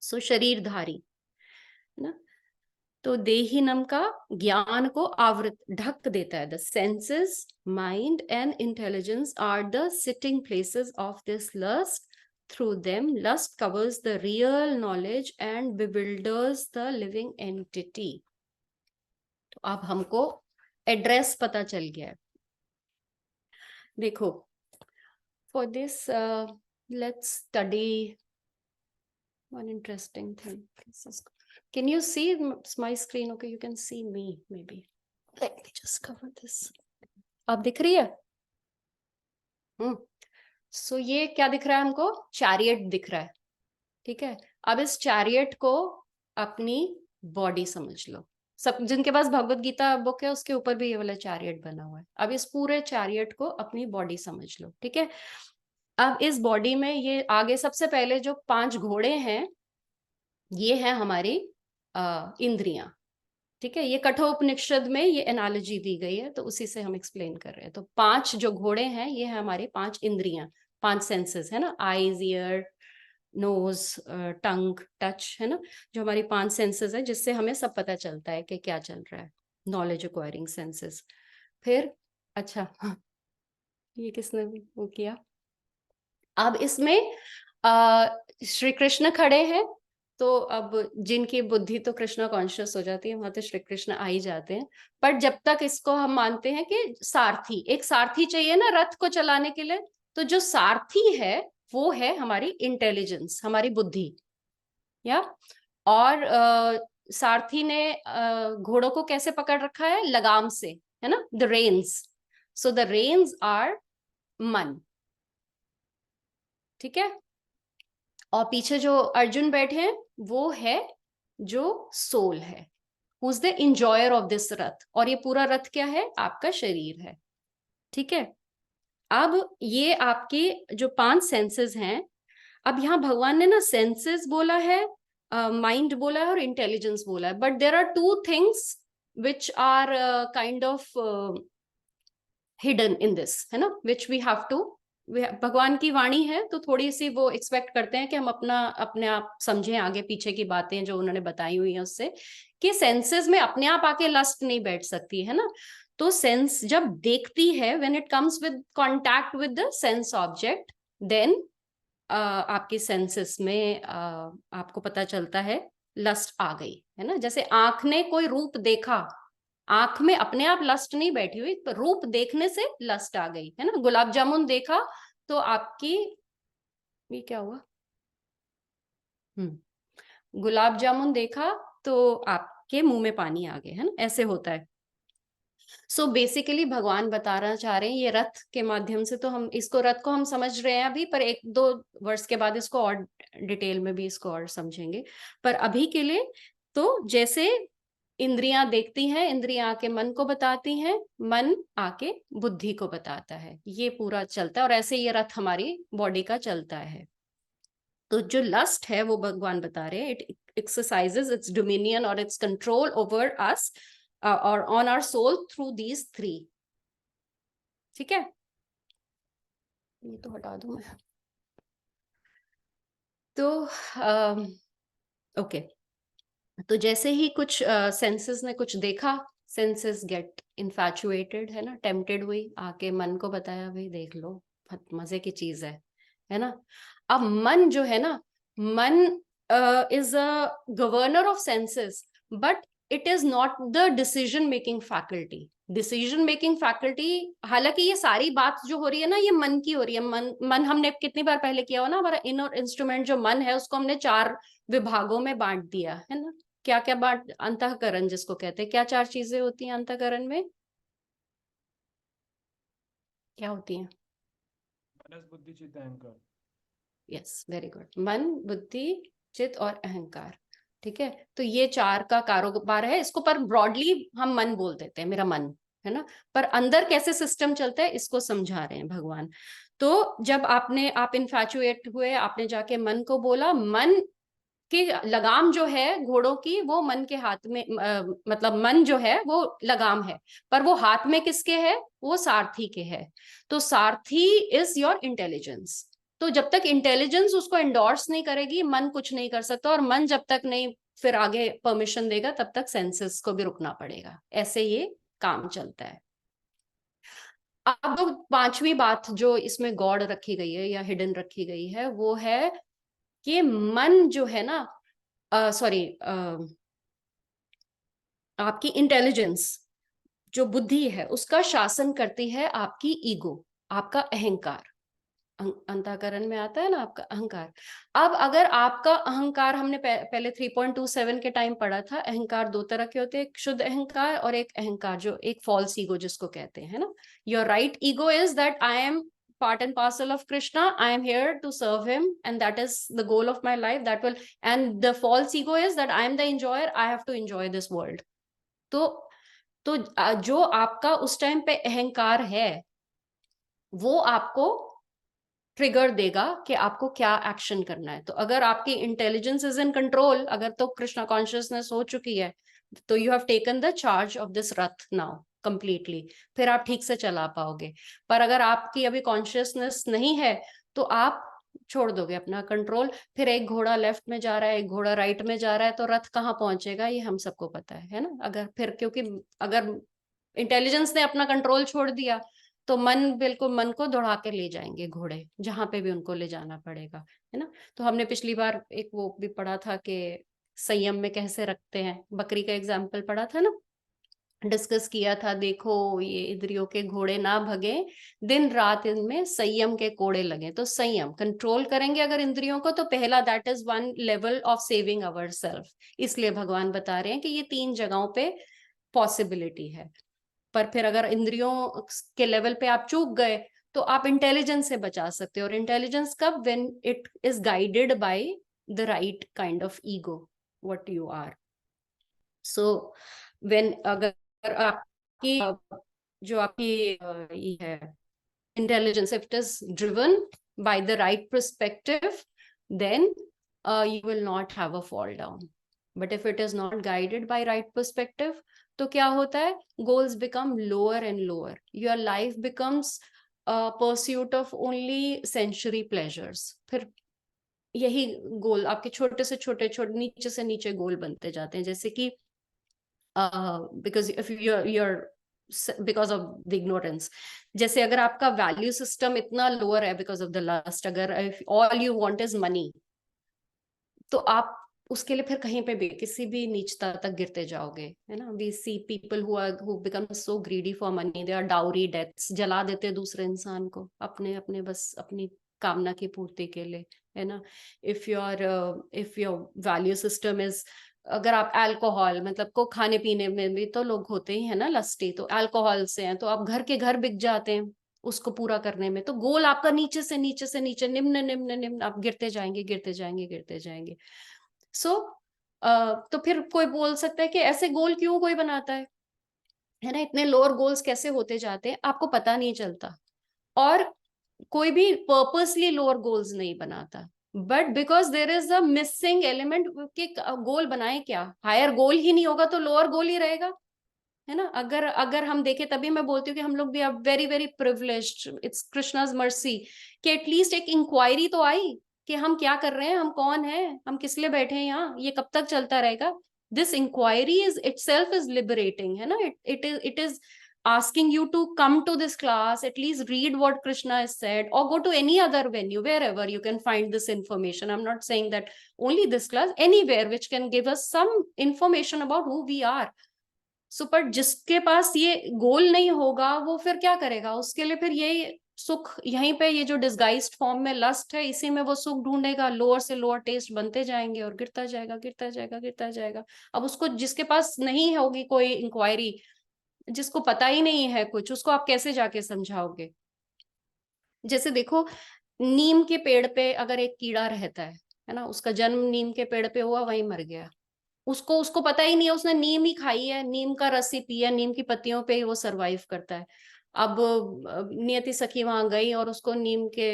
सो शरीरधारी, है ना. तो देहिनम का ज्ञान को आवृत, ढक देता है. The senses, mind and intelligence are the sitting places of this lust. Through them lust covers the real knowledge and bewilders the living entity. तो अब हमको एड्रेस पता चल गया है. देखो, for this let's study one interesting thing. Can you see my screen? Okay, you can see me maybe. Let me just cover this. अब दिख रही है? सो ये क्या दिख रहा है हमको? चैरियट दिख रहा है. ठीक है, अब इस चैरियट को अपनी बॉडी समझ लो. सब जिनके पास भगवत गीता बुक है उसके ऊपर भी ये वाला चैरियट बना हुआ है. अब इस पूरे चैरियट को अपनी बॉडी समझ लो. ठीक है, अब इस बॉडी में ये आगे सबसे पहले जो 5 घोड़े हैं, ये है हमारी इंद्रियां. ठीक है, ये कठोपनिषद में ये एनालॉजी दी गई है, तो उसी से हम एक्सप्लेन कर रहे हैं. तो 5 जो घोड़े हैं, ये है हमारे 5 इंद्रियां, 5 सेंसेस, है ना. आईज, ईयर, नोज, टंग, टच, है ना. जो हमारी 5 सेंसेस है, जिससे हमें सब पता चलता है कि क्या चल रहा है. Knowledge acquiring senses. फिर अच्छा, ये किसने वो किया? अब इसमें श्री कृष्ण खड़े हैं. तो अब जिनकी बुद्धि तो कृष्णा कॉन्शियस हो जाती है, वहां तो श्री कृष्ण आ ही जाते हैं. पर जब तक इसको हम मानते हैं कि सारथी, एक सारथी चाहिए ना रथ को चलाने के लिए, तो जो सारथी है वो है हमारी इंटेलिजेंस, हमारी बुद्धि. या और सारथी ने घोड़ों को कैसे पकड़ रखा है? लगाम से, है ना, the reins. So the reins are मन. ठीक है, और पीछे जो अर्जुन बैठे हैं वो है जो सोल है, who is the enjoyer of this रथ. और ये पूरा रथ क्या है? आपका शरीर है. ठीक है, अब ये आपके जो 5 सेंसेस हैं, अब यहाँ भगवान ने ना सेंसेस बोला है, माइंड बोला है और इंटेलिजेंस बोला है. But there are 2 things which are kind of hidden in this, है ना, विच वी हैव टू. भगवान की वाणी है तो थोड़ी सी वो एक्सपेक्ट करते हैं कि हम अपने आप समझें आगे पीछे की बातें जो उन्होंने बताई हुई है उससे, कि सेंसेस में अपने आप आके लस्ट नहीं बैठ सकती, है ना. तो सेंस जब देखती है, when it comes with contact with the sense object, then आपकी सेंसेस में आपको पता चलता है लस्ट आ गई, है ना. जैसे आंख ने कोई रूप देखा, आंख में अपने आप लस्ट नहीं बैठी हुई, तो रूप देखने से लस्ट आ गई, है ना. गुलाब जामुन देखा तो आपकी, ये क्या हुआ? गुलाब जामुन देखा तो आपके मुंह में पानी आ गया, है ना. ऐसे होता है. सो बेसिकली भगवान बताना चाह रहे हैं ये रथ के माध्यम से. तो हम इसको, रथ को हम समझ रहे हैं अभी, पर 1-2 वर्ष के बाद इसको और डिटेल में भी इसको और समझेंगे. पर अभी के लिए तो जैसे इंद्रियां देखती हैं, इंद्रियां आके मन को बताती हैं, मन आके बुद्धि को बताता है, ये पूरा चलता है. और ऐसे ये रथ हमारी बॉडी का चलता है. तो जो लस्ट है वो भगवान बता रहे हैं, इट एक्सरसाइजेस इट्स डोमिनियन और इट्स कंट्रोल ओवर अस और on our soul through these 3. ठीक है, ये तो हटा दूं मैं। तो ओके, तो जैसे ही कुछ सेंसेस ने कुछ देखा, सेंसेस गेट इन्फैचुएटेड, है ना, टेम्पटेड हुई, आके मन को बताया भाई देख लो, बहुत मजे की चीज है ना। अब मन जो है ना, मन is a governor of senses, but it is not the decision making faculty. Decision making faculty, हालांकि ये सारी बात जो हो रही है ना, ये मन की हो रही है। मन हमने कितनी बार पहले किया हो ना, हमारा इनर इंस्ट्रूमेंट जो मन है, उसको हमने 4 विभागों में बांट दिया है ना। क्या क्या बात, अंतःकरण जिसको कहते हैं, क्या 4 चीजें होती हैं अंतःकरण में, क्या होती हैं? मनस बुद्धि चित्त अहंकार। Yes, very good. मन, बुद्धि, चित्त और अहंकार। ठीक है, तो ये 4 का कारोबार है इसको, पर ब्रॉडली हम मन बोल देते हैं, मेरा मन, है ना। पर अंदर कैसे सिस्टम चलता है इसको समझा रहे हैं भगवान। तो जब आप इन्फैचुएट हुए, आपने जाके मन को बोला, मन कि लगाम जो है घोड़ों की, वो मन के हाथ में, मतलब मन जो है वो लगाम है, पर वो हाथ में किसके है? वो सारथी के है। तो सारथी इज योर इंटेलिजेंस। तो जब तक इंटेलिजेंस उसको एंडोर्स नहीं करेगी, मन कुछ नहीं कर सकता, और मन जब तक नहीं फिर आगे परमिशन देगा, तब तक सेंसेस को भी रुकना पड़ेगा। ऐसे ये काम चलता है। अब 5वीं बात जो इसमें गॉड रखी गई है या हिडन रखी गई है, वो है कि मन जो है ना, सॉरी, आपकी इंटेलिजेंस, जो बुद्धि है, उसका शासन करती है आपकी ईगो, आपका अहंकार। अंतःकरण में आता है ना आपका अहंकार। अब अगर आपका अहंकार, हमने पहले 3.27 के टाइम पढ़ा था, अहंकार 2 तरह के होते हैं, एक शुद्ध अहंकार और एक अहंकार जो एक फॉल्स ईगो जिसको कहते हैं, है ना। Your right ego is that I am part and parcel of Krishna, I am here to serve him, and that is the goal of my life. That will, and the false ego is that I am the enjoyer, I have to enjoy this world. तो जो आपका उस time पे अहंकार है, वो आपको trigger देगा कि आपको क्या एक्शन करना है। तो अगर आपकी इंटेलिजेंस इज इन कंट्रोल, अगर तो कृष्णा कॉन्शियसनेस हो चुकी है, तो you have taken the charge of this Rath now completely, फिर आप ठीक से चला पाओगे। पर अगर आपकी अभी कॉन्शियसनेस नहीं है, तो आप छोड़ दोगे अपना कंट्रोल, फिर एक घोड़ा लेफ्ट में जा रहा है, एक घोड़ा राइट में जा रहा है, तो रथ कहाँ पहुंचेगा ये हम सबको पता है ना। अगर फिर, क्योंकि अगर इंटेलिजेंस ने अपना कंट्रोल छोड़ दिया, तो मन, बिल्कुल मन को दौड़ा के ले जाएंगे घोड़े, जहां पे भी उनको ले जाना पड़ेगा, है ना। तो हमने पिछली बार एक वो भी पढ़ा था कि संयम में कैसे रखते हैं, बकरी का एग्जाम्पल पढ़ा था ना, डिस्कस किया था। देखो ये इंद्रियों के घोड़े ना भगे, दिन रात इनमें संयम के कोड़े लगे। तो संयम, कंट्रोल करेंगे अगर इंद्रियों को, तो पहला, that is one level of saving our self. इसलिए भगवान बता रहे हैं कि ये 3 जगहों पे पॉसिबिलिटी है। पर फिर अगर इंद्रियों के लेवल पे आप चूक गए, तो आप इंटेलिजेंस से बचा सकते हो। और इंटेलिजेंस कब? When it is guided by the right kind of ego what you are. So when, अगर आपकी जो आपकी ये है intelligence, if it is driven by the right perspective, then you will not have a fall down. But if it is not guided by right perspective, तो क्या होता है? Goals become lower and lower. Your life becomes a pursuit of only sensory pleasures. फिर यही गोल आपके छोटे से छोटे नीचे से नीचे गोल बनते जाते हैं। जैसे कि because if you're because of the ignorance, जैसे अगर आपका वैल्यू सिस्टम इतना लोअर है बिकॉज ऑफ द लस्ट, अगर all you want is money, तो आप उसके लिए फिर कहीं पे भी किसी भी नीचता तक गिरते जाओगे, है ना। We see people who become so greedy for money, they are dowry deaths, जला देते दूसरे इंसान को अपने अपने बस अपनी कामना की पूर्ति के लिए, है ना। If your value system is, अगर आप अल्कोहल, मतलब को खाने पीने में भी तो लोग होते ही है ना लस्टी, तो अल्कोहल से हैं, तो आप घर के घर बिक जाते हैं उसको पूरा करने में। तो गोल आपका नीचे से नीचे से नीचे, निम्न निम्न निम्न, आप गिरते जाएंगे गिरते जाएंगे गिरते जाएंगे। सो तो फिर कोई बोल सकता है कि ऐसे गोल क्यों कोई बनाता है ना, इतने लोअर गोल्स कैसे होते जाते हैं, आपको पता नहीं चलता। और कोई भी पर्पसली लोअर गोल्स नहीं बनाता, but because there is a missing element कि गोल बनाए क्या, हायर गोल ही नहीं होगा तो लोअर गोल ही रहेगा, है ना। अगर अगर हम देखें, तभी मैं बोलती हूँ कि हम लोग भी are very very privileged, it's Krishna's mercy कि एटलीस्ट एक इंक्वायरी तो आई कि हम क्या कर रहे हैं, हम कौन हैं, हम किस लिए बैठे हैं यहाँ, ये कब तक चलता रहेगा। This enquiry is itself is liberating, है ना। it is asking you to come to this class, at least read what Krishna has said, or go to any other venue wherever you can find this information. I'm not saying that only this class, anywhere which can give us some information about who we are. सो पर जिसके पास ये गोल नहीं होगा वो फिर क्या करेगा, उसके लिए फिर ये सुख यहीं पे, ये जो डिस्गाइज्ड फॉर्म में लस्ट है, इसी में वो सुख ढूंढेगा, लोअर से लोअर टेस्ट बनते जाएंगे और गिरता जाएगा गिरता जाएगा गिरता जाएगा। अब उसको, जिसके पास नहीं होगी कोई इंक्वायरी, जिसको पता ही नहीं है कुछ, उसको आप कैसे जाके समझाओगे। जैसे देखो, नीम के पेड़ पे अगर एक कीड़ा रहता है ना, उसका जन्म नीम के पेड़ पे हुआ, वहीं मर गया, उसको उसको पता ही नहीं है, उसने नीम ही खाई है, नीम का रस ही पिया, नीम की पत्तियों पे ही वो सरवाइव करता है। अब नियति सखी वहां गई और उसको नीम के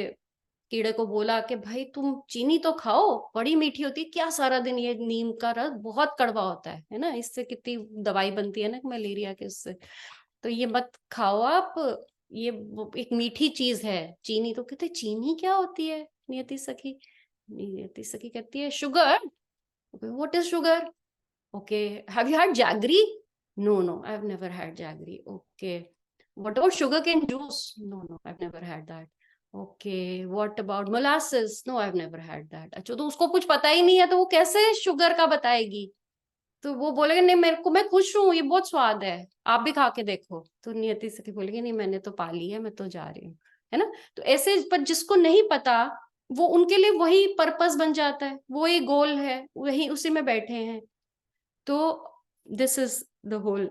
कीड़े को बोला कि भाई तुम चीनी तो खाओ, बड़ी मीठी होती है, क्या सारा दिन ये नीम का रस बहुत कड़वा होता है ना, इससे कितनी दवाई बनती है ना मलेरिया के, उससे तो ये मत खाओ आप, ये एक मीठी चीज है चीनी। तो कहते चीनी क्या होती है, नियति सखी कहती है sugar. What is sugar? Okay. Have you had jaggery? No, I've never had jaggery. Okay. What about sugarcane juice? No, I've never had that. Okay. What about molasses? No, I've never had that. अच्छा, तो उसको कुछ पता ही नहीं है, तो वो कैसे शुगर का बताएगी? तो वो बोलेगा नहीं, मेरे को, मैं खुश हूँ, ये बहुत स्वाद है, आप भी खा के देखो। तो नियति सखी बोलेगी नहीं, मैंने तो पा ली है, मैं तो जा रही हूँ, है ना। तो ऐसे, पर जिसको नहीं पता, वो उनके लिए वही पर्पस बन जाता है, वो ही गोल है, वही उसी में बैठे हैं। तो this is the whole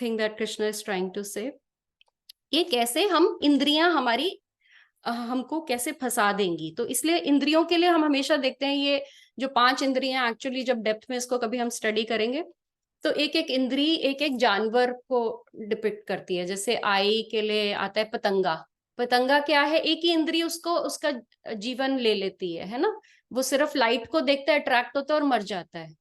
thing that Krishna is trying to say, ये कैसे हम इंद्रियां हमारी हमको कैसे फंसा देंगी। तो इसलिए इंद्रियों के लिए हम हमेशा देखते हैं, ये जो 5 इंद्रियां एक्चुअली जब डेप्थ में इसको कभी हम स्टडी करेंगे, तो एक एक इंद्री एक एक जानवर को डिपिक्ट करती है। जैसे आई के लिए आता है पतंगा। पतंगा क्या है, एक ही इंद्री उसको उसका जीवन ले लेती है ना। वो सिर्फ लाइट को देखता है, अट्रैक्ट होता है और मर जाता है।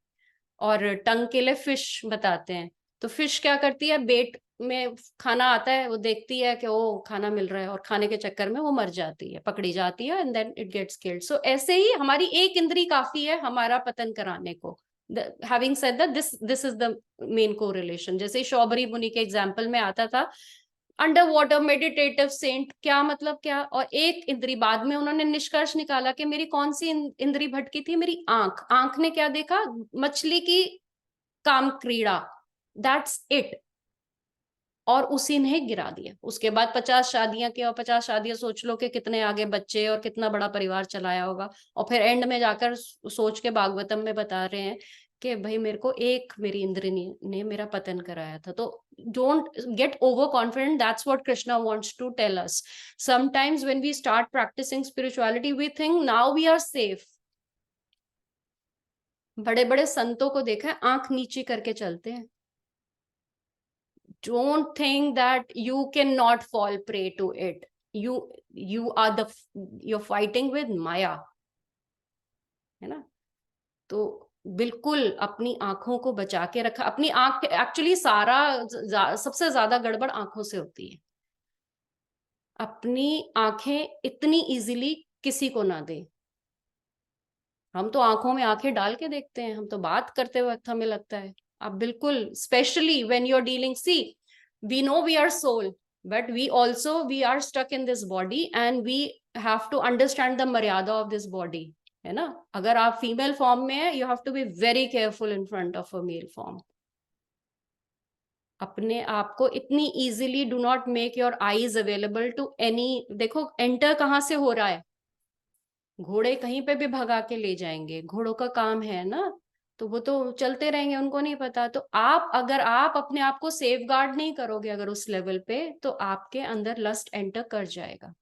और टंग के लिए फिश बताते हैं। तो फिश क्या करती है, बेट में खाना आता है, वो देखती है कि ओ खाना मिल रहा है, और खाने के चक्कर में वो मर जाती है, पकड़ी जाती है, and then it gets killed. So ऐसे ही हमारी एक इंद्री काफी है हमारा पतन कराने को। Having said that, this is the main correlation. जैसे शौबरी मुनि के एग्जाम्पल में आता था, अंडर वाटर मेडिटेटिव सेंट, क्या मतलब क्या। और एक इंद्री, बाद में उन्होंने निष्कर्ष निकाला कि मेरी कौन सी इंद्री भटकी थी, मेरी आंख। आंख ने क्या देखा, मछली की काम क्रीड़ा, दैट्स इट, और उसी ने गिरा दिया। उसके बाद 50 शादियां की, और 50 शादियां सोच लो कि कितने आगे बच्चे और कितना बड़ा परिवार चलाया होगा। और फिर एंड में जाकर सोच के भागवतम में बता रहे हैं कि भाई मेरे को एक मेरी इंद्री ने मेरा पतन कराया था। तो don't get over confident, that's what Krishna wants to tell us. Sometimes when we start practising spirituality we think now we are safe. बड़े बड़े संतों को देखा है, आंख नीचे करके चलते हैं। Don't think that you cannot fall prey to it. You are you're fighting with Maya, है ना। तो बिल्कुल अपनी आंखों को बचा के रखा। अपनी आंख, एक्चुअली सारा सबसे ज्यादा गड़बड़ आंखों से होती है। अपनी आंखें इतनी इजीली किसी को ना दे। हम तो आंखों में आंखें डाल के देखते हैं, हम तो बात करते वक्त हमें लगता है। आप बिल्कुल, especially when you are dealing, see we know we are soul, but we are stuck in this body, and we have to understand the maryada of this body, है ना। अगर आप फीमेल फॉर्म में है, you have to be very careful in front of a male form. अपने आप को इतनी easily do not make your eyes available to any. देखो एंटर कहाँ से हो रहा है, घोड़े कहीं पे भी भगा के ले जाएंगे, घोड़ों का काम है ना, तो वो तो चलते रहेंगे, उनको नहीं पता। तो आप, अगर आप अपने आप को सेफ गार्ड नहीं करोगे अगर उस लेवल पे, तो आपके अंदर लस्ट एंटर कर जाएगा।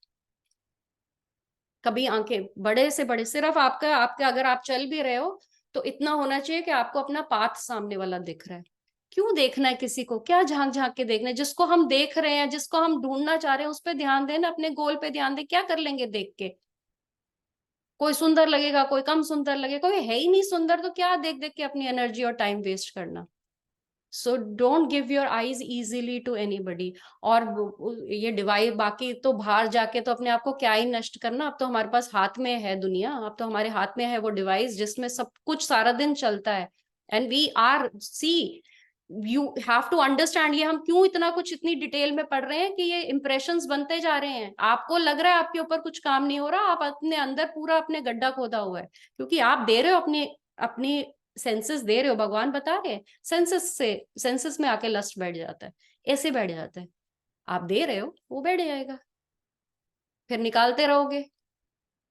कभी आंखें बड़े से बड़े, सिर्फ आपका अगर आप चल भी रहे हो तो इतना होना चाहिए कि आपको अपना पाथ सामने वाला दिख रहा है। क्यों देखना है किसी को, क्या झांक झांक के देखना है। जिसको हम देख रहे हैं, जिसको हम ढूंढना चाह रहे हैं, उस पर ध्यान देना, अपने गोल पे ध्यान दे। क्या कर लेंगे देख के, कोई सुंदर लगेगा, कोई कम सुंदर लगेगा, कोई है ही नहीं सुंदर, तो क्या देख देख के अपनी एनर्जी और टाइम वेस्ट करना। So don't give your eyes easily to anybody. और ये डिवाइस बाकी तो बाहर जाके तो अपने आप को क्या ही नष्ट करना, अब तो हमारे पास हाथ में है दुनिया, अब तो हमारे हाथ में है वो डिवाइस जिसमें सब कुछ सारा दिन चलता है। And we are see, you have to understand, ये हम क्यों इतना कुछ इतनी डिटेल में पढ़ रहे हैं कि ये इंप्रेशंस बनते जा रहे हैं। आपको लग रहा है आपके ऊपर कुछ काम नहीं हो रहा, आप अपने अंदर पूरा अपने गड्ढा खोदा हुआ है, क्योंकि आप दे रहे हो अपनी अपनी सेंसेस दे रहे हो। भगवान बता रहे हैं सेंसेस में आके लस्ट बैठ जाता है, ऐसे बैठ जाता है। आप दे रहे हो, वो बैठ जाएगा, फिर निकालते रहोगे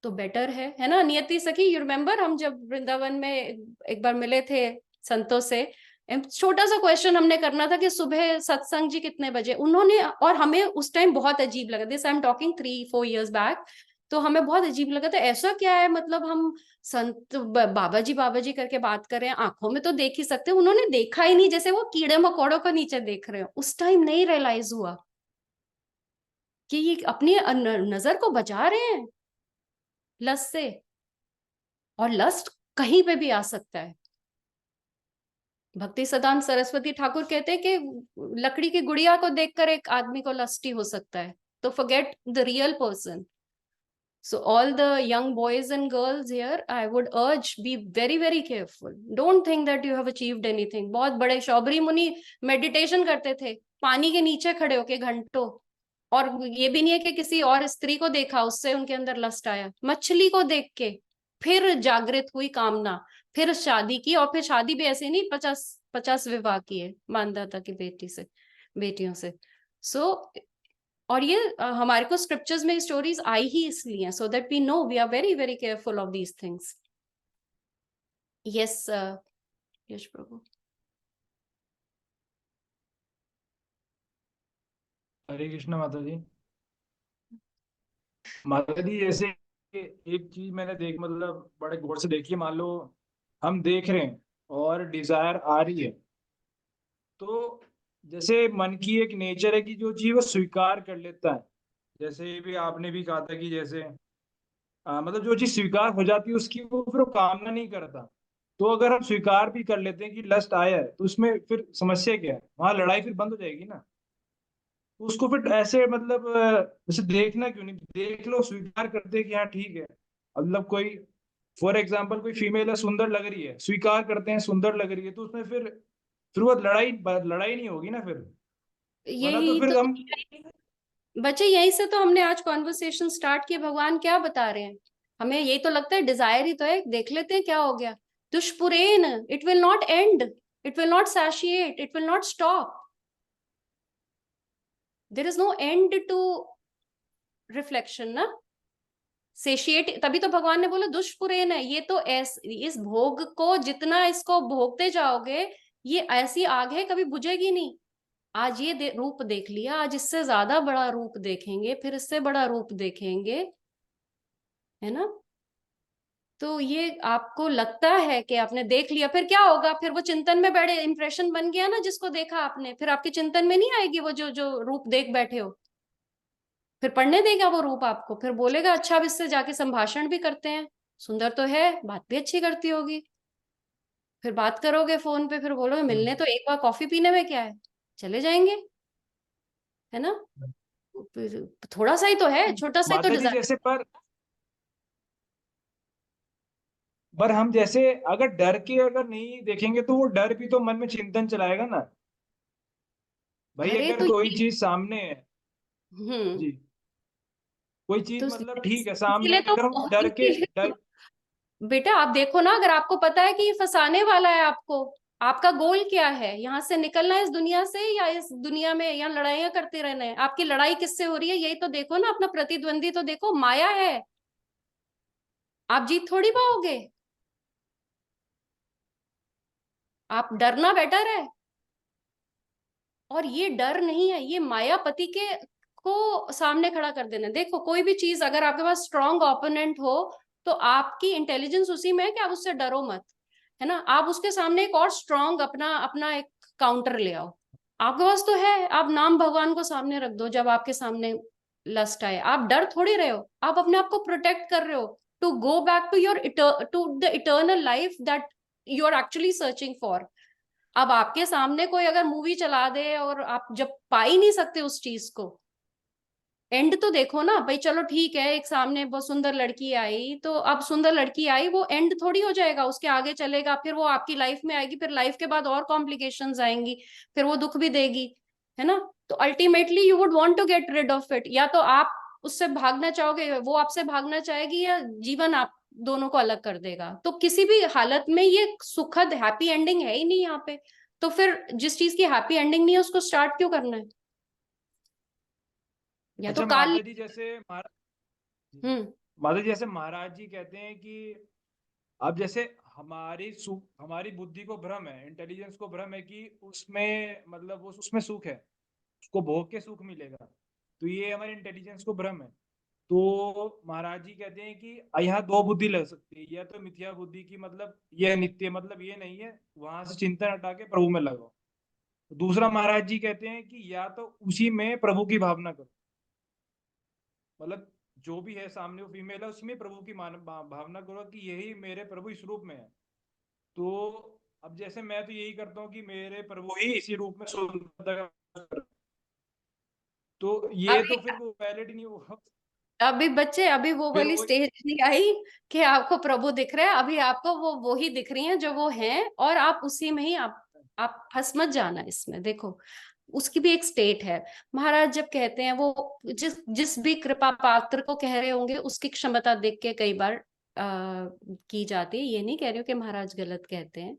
तो बेटर है ना। नियति सखी, यू रिमेम्बर हम जब वृंदावन में एक बार मिले थे संतों से, छोटा सा क्वेश्चन हमने करना था कि सुबह सत्संग जी कितने बजे, उन्होंने, और हमें उस टाइम बहुत अजीब लगा, this I am talking 3-4 years back, तो हमें बहुत अजीब लगा था, ऐसा क्या है, मतलब हम संत बाबा जी करके बात कर रहे हैं, आंखों में तो देख ही सकते हैं, उन्होंने देखा ही नहीं, जैसे वो कीड़े मकोड़ों को नीचे देख रहे हो। उस टाइम नहीं रियलाइज हुआ कि ये अपनी नजर को बचा रहे हैं लस्ट से, और लस्ट कहीं पे भी आ सकता है। भक्ति सदानंद सरस्वती ठाकुर कहते हैं कि लकड़ी की गुड़िया को देखकर एक आदमी को लस्टी हो सकता है, तो forget the real person. So all the young boys and girls here, I would urge, be very very careful. Don't think that you have achieved anything. बहुत बड़े शौबरी मुनि मेडिटेशन करते थे पानी के नीचे खड़े होके घंटों, और ये भी नहीं है कि किसी और स्त्री को देखा उससे उनके अंदर लस्ट आया, मछली को देख के फिर जागृत हुई कामना, फिर शादी की, और फिर शादी भी ऐसे नहीं 50 विवाह किए मानदाता की बेटी से, बेटियों से। सो और ये हमारे को स्क्रिप्चर्स में स्टोरीज आई ही इसलिए, so that we know, we are very very careful of these things. Yes यश प्रभु। हरे कृष्ण माता जी। माता जी जैसे एक चीज मैंने देख मतलब बड़े गौर से देखी है, मान लो हम देख रहे हैं और डिजायर आ रही है, तो जैसे मन की एक नेचर है कि जो चीज वो स्वीकार कर लेता है। जैसे भी आपने भी कहा था कि जैसे मतलब जो चीज स्वीकार हो जाती है उसकी वो फिर वो कामना नहीं करता। तो अगर हम स्वीकार भी कर लेते हैं कि लस्ट आया है, तो उसमें फिर समस्या क्या है, वहां लड़ाई फिर बंद हो जाएगी ना। तो उसको फिर ऐसे मतलब जैसे देखना क्यों नहीं, देख लो, स्वीकार करते हैं कि हाँ ठीक है। मतलब कोई फॉर एग्जाम्पल कोई फीमेल है, सुंदर लग रही है, स्वीकार करते हैं सुंदर लग रही है, तो उसमें फिर वो लड़ाई लड़ाई नहीं होगी ना फिर। वरना तो यही फिर तो हम बच्चे, यही से तो हमने आज कॉन्वर्सेशन स्टार्ट किया। भगवान क्या बता रहे हैं हमें, यही तो लगता है डिजायर ही तो है, देख लेते हैं क्या हो गया। दुष्पुरेन, it will not end, it will not satiate, it will not stop, there is no end to reflection ना। सेशिएट, तभी तो भगवान ने बोला दुष्पुरेन है, ये तो इस भोग को जितना इसको भोगते जाओगे, ये ऐसी आग है कभी बुझेगी नहीं। आज ये रूप देख लिया, आज इससे ज्यादा बड़ा रूप देखेंगे, फिर इससे बड़ा रूप देखेंगे, है ना। तो ये आपको लगता है कि आपने देख लिया, फिर क्या होगा, फिर वो चिंतन में बैठे, इंप्रेशन बन गया ना जिसको देखा आपने, फिर आपके चिंतन में नहीं आएगी वो जो जो रूप देख बैठे हो। फिर पढ़ने देगा वो रूप आपको, फिर बोलेगा अच्छा अब इससे जाके संभाषण भी करते हैं, सुंदर तो है, बात भी अच्छी करती होगी। फिर बात करोगे फोन पे, फिर बोलोगे मिलने तो एक बार कॉफी पीने में क्या है, चले जाएंगे, है ना। थोड़ा सा ही तो है, छोटा सा ही तो माता जी डिजाइन। जैसे पर हम जैसे अगर डर के अगर नहीं देखेंगे तो वो डर भी तो मन में चिंतन चलाएगा ना। भाई अरे अगर तो कोई ये, चीज सामने है हम्म, जी, कोई तो चीज मतलब ठीक है सामने इसीलिए है, तो अगर हम डर के इसीलिए डर तो बेटा आप देखो ना, अगर आपको पता है कि ये फंसाने वाला है आपको, आपका गोल क्या है, यहाँ से निकलना है इस दुनिया से, या इस दुनिया में यहाँ लड़ाइयां करते रहना है। आपकी लड़ाई किससे हो रही है, यही तो देखो ना, अपना प्रतिद्वंदी तो देखो, माया है। आप जीत थोड़ी पाओगे, आप डरना बेटर है। और ये डर नहीं है, ये मायापति के को सामने खड़ा कर देना। देखो कोई भी चीज अगर आपके पास स्ट्रॉन्ग ओपोनेंट हो, तो आपकी इंटेलिजेंस उसी में है कि आप उससे डरो मत, है ना। आप उसके सामने एक और स्ट्रॉन्ग अपना अपना एक काउंटर ले आओ, आपके पास तो है। आप नाम भगवान को सामने रख दो, जब आपके सामने लस्ट आए, आप डर थोड़ी रहे हो, आप अपने आप को प्रोटेक्ट कर रहे हो, to go back to your to the eternal life that you are actually searching for. अब आपके सामने कोई अगर मूवी चला दे और आप जब पा ही नहीं सकते उस चीज को, एंड तो देखो ना भाई, चलो ठीक है, एक सामने बहुत सुंदर लड़की आई, तो अब सुंदर लड़की आई, वो एंड थोड़ी हो जाएगा, उसके आगे चलेगा, फिर वो आपकी लाइफ में आएगी, फिर लाइफ के बाद और कॉम्प्लिकेशंस आएंगी, फिर वो दुख भी देगी, है ना। तो ultimately you would want to get rid of it, या तो आप उससे भागना चाहोगे, वो आपसे भागना चाहेगी, या जीवन आप दोनों को अलग कर देगा। तो किसी भी हालत में ये सुखद हैप्पी एंडिंग है ही नहीं यहाँ पे। तो फिर जिस चीज की हैप्पी एंडिंग नहीं है उसको स्टार्ट क्यों करना है? या तो अच्छा काल। माता जी जैसे हम्म। माता जी जैसे महाराज जी कहते हैं कि अब जैसे हमारी बुद्धि को भ्रम है, इंटेलिजेंस को भ्रम है कि उसमें मतलब उसमें सुख है, उसको भोग के सुख मिलेगा, तो ये हमारे इंटेलिजेंस को भ्रम है। तो महाराज जी कहते हैं कि यहाँ दो बुद्धि लग सकती है, या तो मिथ्या बुद्धि की मतलब ये नित्य मतलब ये नहीं है, वहां से चिंतन हटा के प्रभु में लगाओ। दूसरा महाराज जी कहते हैं कि या तो उसी में प्रभु की भावना करो, मतलब जो भी है सामने वो फीमेल है, उसी में प्रभु की भावना करो कि यही मेरे प्रभु इस रूप में है। तो अब जैसे मैं तो यही करता हूँ कि मेरे प्रभु ही इसी रूप में सुंदर, तो ये अभी तो फिर वो वैलिड नहीं होगा। अभी बच्चे, अभी वो फिर वाली वो स्टेज नहीं आई कि आपको प्रभु दिख रहा है। अभी आपको वो ही दिख रही हैं जो वो हैं, और आप उसी में ही आप फंस मत जाना इसमें। देखो, उसकी भी एक स्टेट है। महाराज जब कहते हैं, वो जिस जिस भी कृपा पात्र को कह रहे होंगे, उसकी क्षमता देख के कई बार की जाती है। ये नहीं कह रही हूँ कि महाराज गलत कहते हैं,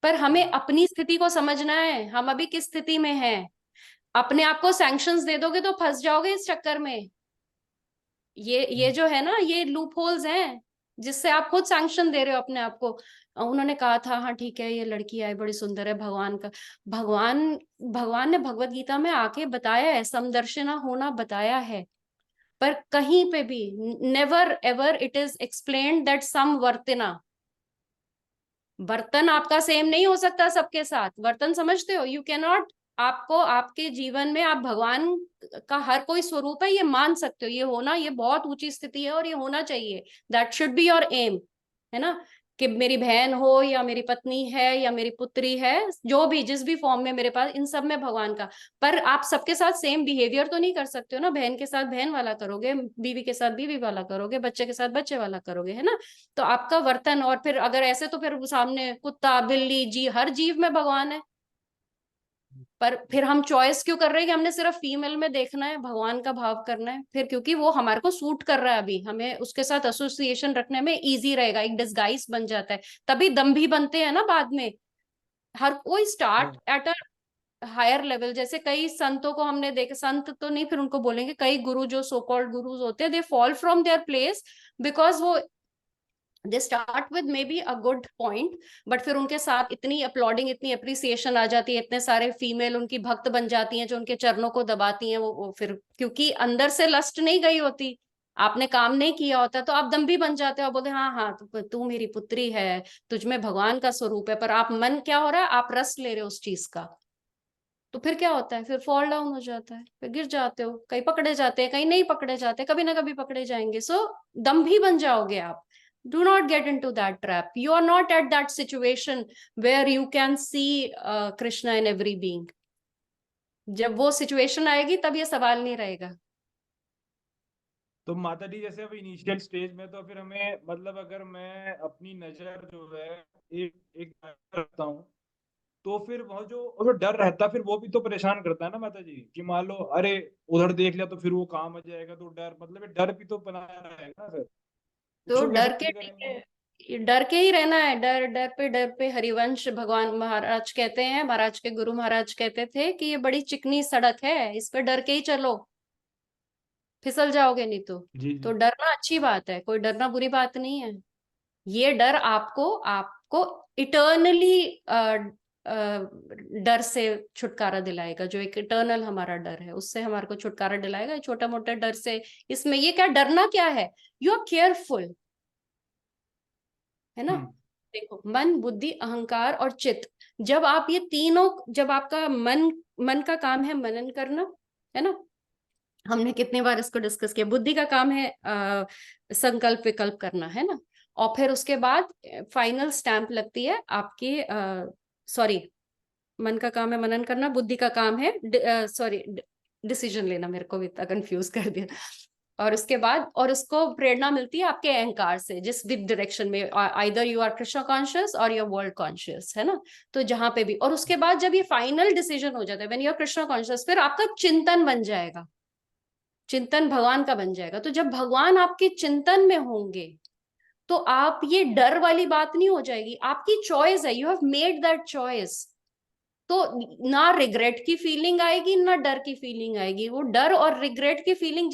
पर हमें अपनी स्थिति को समझना है, हम अभी किस स्थिति में हैं। अपने आप को सैंक्शंस दे दोगे तो फंस जाओगे इस चक्कर में। ये जो है ना, ये लूप होल्स हैं जिससे आप खुद सैंक्शन दे रहे हो अपने आप को। उन्होंने कहा था, हाँ ठीक है, ये लड़की आई बड़ी सुंदर है, भगवान का, भगवान भगवान ने भगवत गीता में आके बताया है, समदर्शिना होना बताया है। पर कहीं पे भी never ever it is explained that some वर्तना, बर्तन आपका सेम नहीं हो सकता सबके साथ। बर्तन समझते हो, यू कैन नॉट, आपको आपके जीवन में आप भगवान का हर कोई स्वरूप है ये मान सकते हो, ये होना, ये बहुत ऊंची स्थिति है और ये होना चाहिए। That should be your aim, है ना, कि मेरी बहन हो या मेरी पत्नी है या मेरी पुत्री है, जो भी जिस भी फॉर्म में मेरे पास, इन सब में भगवान का। पर आप सबके साथ सेम बिहेवियर तो नहीं कर सकते हो ना, बहन के साथ बहन वाला करोगे, बीवी के साथ बीवी वाला करोगे, बच्चे के साथ बच्चे वाला करोगे, है ना। तो आपका वर्तन, और फिर अगर ऐसे तो फिर सामने कुत्ता बिल्ली जी, हर जीव में भगवान है। पर फिर हम चॉइस क्यों कर रहे हैं कि हमने सिर्फ फीमेल में देखना है, भगवान का भाव करना है? फिर क्योंकि वो हमारे को सूट कर रहा है, अभी हमें उसके साथ एसोसिएशन रखने में इजी रहेगा, एक डिस्गाइज बन जाता है। तभी दम्भी बनते हैं ना बाद में। हर कोई start at a higher level. जैसे कई संतों को हमने देखा, संत तो नहीं फिर उनको बोलेंगे, कई गुरु जो सो कॉल्ड गुरुज होते हैं, they fall from their place because वो they start with maybe a good point, but फिर उनके साथ इतनी अपलॉडिंग, इतनी अप्रिसिएशन आ जाती है, इतने सारे फीमेल उनकी भक्त बन जाती हैं जो उनके चरणों को दबाती हैं, वो फिर क्योंकि अंदर से लस्ट नहीं गई होती, आपने काम नहीं किया होता, तो आप दम्भी बन जाते हो, बोलते हाँ हाँ तू मेरी पुत्री है, तुझ में भगवान का स्वरूप है। पर आप मन क्या हो रहा है, आप रस ले रहे हो उस चीज का। तो फिर क्या होता है, फिर फॉल डाउन हो जाता है, फिर गिर जाते हो, कहीं पकड़े जाते हैं, कहीं नहीं पकड़े जाते, कभी ना कभी पकड़े जाएंगे। सो दम्भी बन जाओगे आप। Do not get into that trap. You are not at that situation where you can see Krishna in every being. जब वो सिचुएशन आएगी तब ये सवाल नहीं रहेगा। तो माता जी जैसे अब इनिशियल स्टेज में तो फिर हमें मतलब अगर मैं अपनी नजर जो है एक एक रखता हूँ, तो फिर वो जो डर रहता है फिर वो भी तो परेशान करता है ना माता जी, कि मान लो अरे उधर देख लिया तो फिर वो काम आ जाएगा, तो डर मतलब ये डर भी तो बना रहेगा ना फिर, तो उसको कैसे डील करेंगे? डर के ही रहना है। डर पे हरिवंश भगवान महाराज कहते हैं, महाराज के गुरु महाराज कहते थे कि ये बड़ी चिकनी सड़क है, इस पे डर के ही चलो, फिसल जाओगे नहीं तो। जी तो जी। डरना अच्छी बात है, कोई डरना बुरी बात नहीं है। ये डर आपको आपको इटर्नली डर से छुटकारा दिलाएगा, जो एक इटर्नल हमारा डर है उससे हमारे को छुटकारा दिलाएगा, छोटा मोटा डर से। इसमें ये क्या डरना क्या है, यू आर केयरफुल, है ना। हम्म। देखो, मन बुद्धि अहंकार और चित्त, जब आप ये तीनों, जब आपका मन का काम है मनन करना, है ना, हमने कितनी बार इसको डिस्कस किया। बुद्धि का काम है संकल्प विकल्प करना, है ना। और फिर उसके बाद फाइनल स्टैंप लगती है आपकी, सॉरी, मन का काम है मनन करना, बुद्धि का काम है सॉरी डिसीजन लेना, मेरे को भी इतना कंफ्यूज कर दिया। और उसके बाद और उसको प्रेरणा मिलती है आपके अहंकार से, जिस भी डायरेक्शन में, either you are Krishna conscious और योर वर्ल्ड कॉन्शियस, है ना। तो जहां पे भी, और उसके बाद जब ये फाइनल डिसीजन हो जाता है when you are Krishna conscious, फिर आपका चिंतन बन जाएगा, चिंतन भगवान का बन जाएगा। तो जब भगवान आपके चिंतन में होंगे तो आप, ये डर वाली बात नहीं हो जाएगी, आपकी चॉइस है, you have made that choice. तो ना रिग्रेट की फीलिंग आएगी ना डर की फीलिंग आएगी। वो डर और रिग्रेट की फीलिंग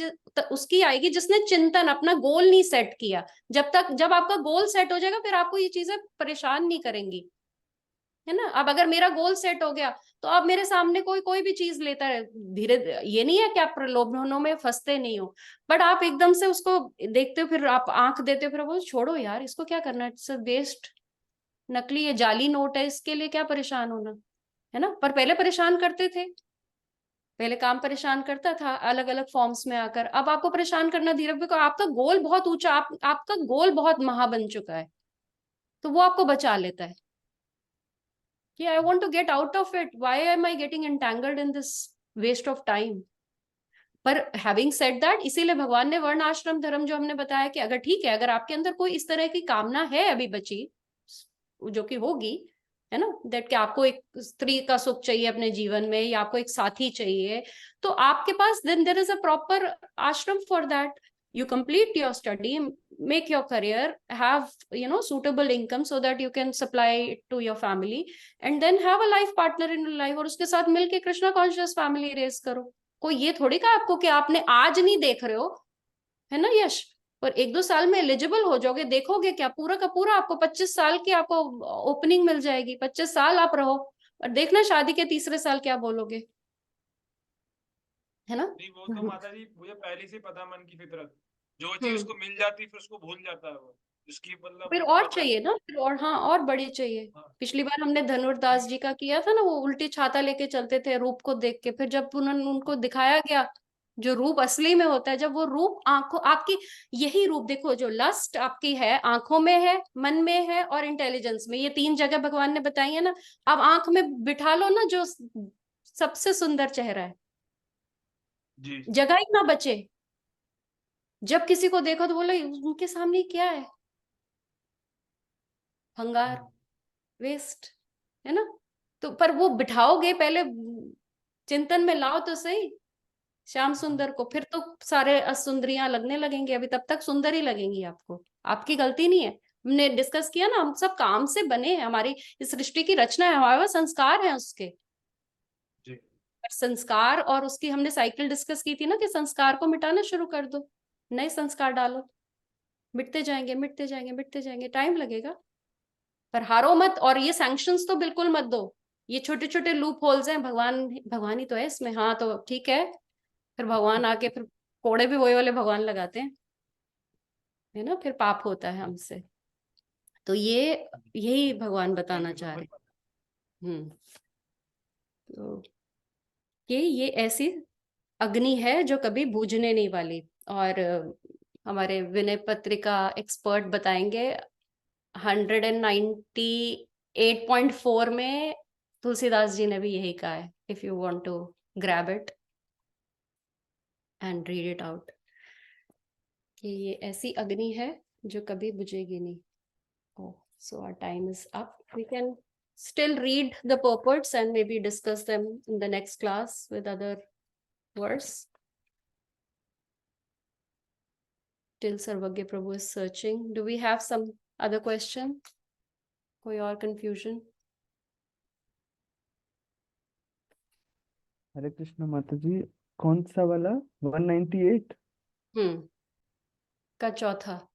उसकी आएगी जिसने चिंतन, अपना गोल नहीं सेट किया। जब आपका गोल सेट हो जाएगा फिर आपको ये चीजें परेशान नहीं करेंगी, है ना। अब अगर मेरा गोल सेट हो गया तो अब मेरे सामने कोई कोई भी चीज लेता है, धीरे, ये नहीं है कि आप प्रलोभनों में फंसते नहीं हो, बट आप एकदम से उसको देखते हो, फिर आप आंख देते हो, फिर वो छोड़ो यार, इसको क्या करना, इट्स वेस्ट, नकली है, जाली नोट है, इसके लिए क्या परेशान होना, है ना। पर पहले परेशान करते थे, पहले काम परेशान करता था अलग अलग फॉर्म्स में आकर, अब आपको परेशान करना धीरे धीरे, आपका गोल बहुत ऊंचा, आपका गोल बहुत महा बन चुका है, तो वो आपको बचा लेता है कि I want to get out of it, why am I getting entangled in this waste of time. पर हैविंग सेड दैट, इसीलिए भगवान ने वर्ण आश्रम धर्म जो हमने बताया कि अगर ठीक है, अगर आपके अंदर कोई इस तरह की कामना है अभी बची, जो कि होगी, है ना, दैट कि आपको एक स्त्री का सुख चाहिए अपने जीवन में, या आपको एक साथी चाहिए, तो आपके पास then there is a proper ashram for that. You complete your study, make your career, have suitable income so that you can supply it to your family, and then have a life partner in your life, और उसके साथ मिलके Krishna conscious family race करो। कोई ये थोड़ी कहा आपको कि आपने आज नहीं देख रहे हो, है ना यश, पर 1-2 साल में एलिजिबल हो जाओगे, देखोगे क्या पूरा का पूरा आपको 25 साल की आपको ओपनिंग मिल जाएगी, 25 साल आप रहो, और देखना शादी के तीसरे साल क्या बोलोगे, है ना। नहीं, वो तो माता जी मुझे पहले से पता, मन की फितरत, जो चीज हम्म। उसको मिल जाती है फिर उसको भूल जाता है वो, उसकी मतलब फिर वो और पता नहीं। चाहिए ना, फिर और, हाँ, और बड़ी चाहिए। हाँ। पिछली बार हमने धनुर्दास जी का किया था ना, वो उल्टी छाता लेके चलते थे रूप को देख के, फिर जब उन्होंने उनको दिखाया गया जो रूप असली में होता है, जब वो रूप आंखों आपकी, यही रूप देखो, जो लस्ट आपकी है आंखों में है, मन में है और इंटेलिजेंस में, ये 3 जगह भगवान ने बताई है ना। अब आंख में बिठा लो ना जो सबसे सुंदर चेहरा है, जी। जगह ही ना बचे। जब किसी को देखो तो बोलो उनके सामने क्या है, भंगार, वेस्ट, है ना। तो पर वो बिठाओगे पहले, चिंतन में लाओ तो सही श्याम सुंदर को, फिर तो सारे सुंदरियां लगने लगेंगी, अभी तब तक सुंदर ही लगेंगी आपको, आपकी गलती नहीं है। हमने डिस्कस किया ना, हम सब काम से बने हैं, हमारी इस सृष्टि की रचना है, हमारे पास संस्कार है उसके, जी। संस्कार, और उसकी हमने साइकिल डिस्कस की थी ना, कि संस्कार को मिटाना शुरू कर दो, नए संस्कार डालो, मिटते जाएंगे मिटते जाएंगे मिटते जाएंगे, टाइम लगेगा, पर हारो मत। और ये सैंक्शंस तो बिल्कुल मत दो, ये छोटे छोटे लूप होल्स हैं, भगवान भगवान ही तो है इसमें, हाँ तो ठीक है, फिर भगवान आके फिर कोड़े भी वही वाले भगवान लगाते हैं, है ना, फिर पाप होता है हमसे। तो ये, यही भगवान बताना थैंक यू सो चाह रहे मच। हैं। तो ये ऐसी अग्नि है जो कभी बुझने नहीं वाली। और हमारे विनय पत्रिका एक्सपर्ट बताएंगे, 198.4 में तुलसीदास जी ने भी यही कहा है, if you want to grab it and read it out, कि ये ऐसी अग्नि है जो कभी बुझेगी नहीं। Oh, so our time is up. We can still read the purports and maybe discuss them in the next class with other verse. Till Sarvagya Prabhu is searching. Do we have some other question? कोई और confusion? हरे कृष्ण माता जी, कौन सा वाला 198? हम्म, का चौथा।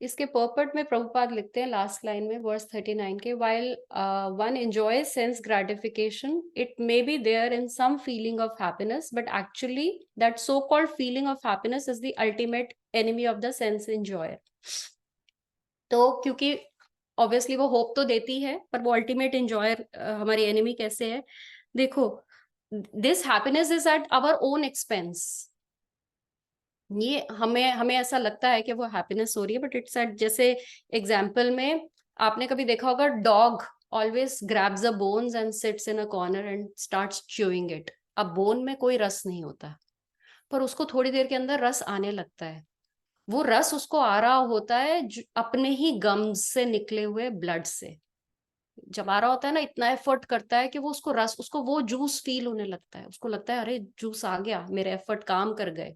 इसके पर्पट में प्रभुपाद लिखते हैं लास्ट लाइन में वर्स 39 के, while one enjoys sense gratification, it may be there in some feeling of happiness, but actually that so-called feeling of happiness is the ultimate enemy of the sense enjoyer. तो क्योंकि obviously वो hope तो देती है, पर वो ultimate enjoyer हमारी enemy कैसे है? देखो, this happiness is at our own expense. ये हमें ऐसा लगता है कि वो हैप्पीनेस हो रही है, बट इट्स एट, जैसे एग्जाम्पल में आपने कभी देखा होगा, dog always grabs a bones and sits in a corner and starts chewing it. अब बोन में कोई रस नहीं होता, पर उसको थोड़ी देर के अंदर रस आने लगता है। वो रस उसको आ रहा होता है अपने ही गम्स से निकले हुए ब्लड से। जब आ रहा होता है ना, इतना एफर्ट करता है कि वो उसको रस, उसको वो जूस फील होने लगता है, उसको लगता है अरे जूस आ गया, मेरे एफर्ट काम कर गए।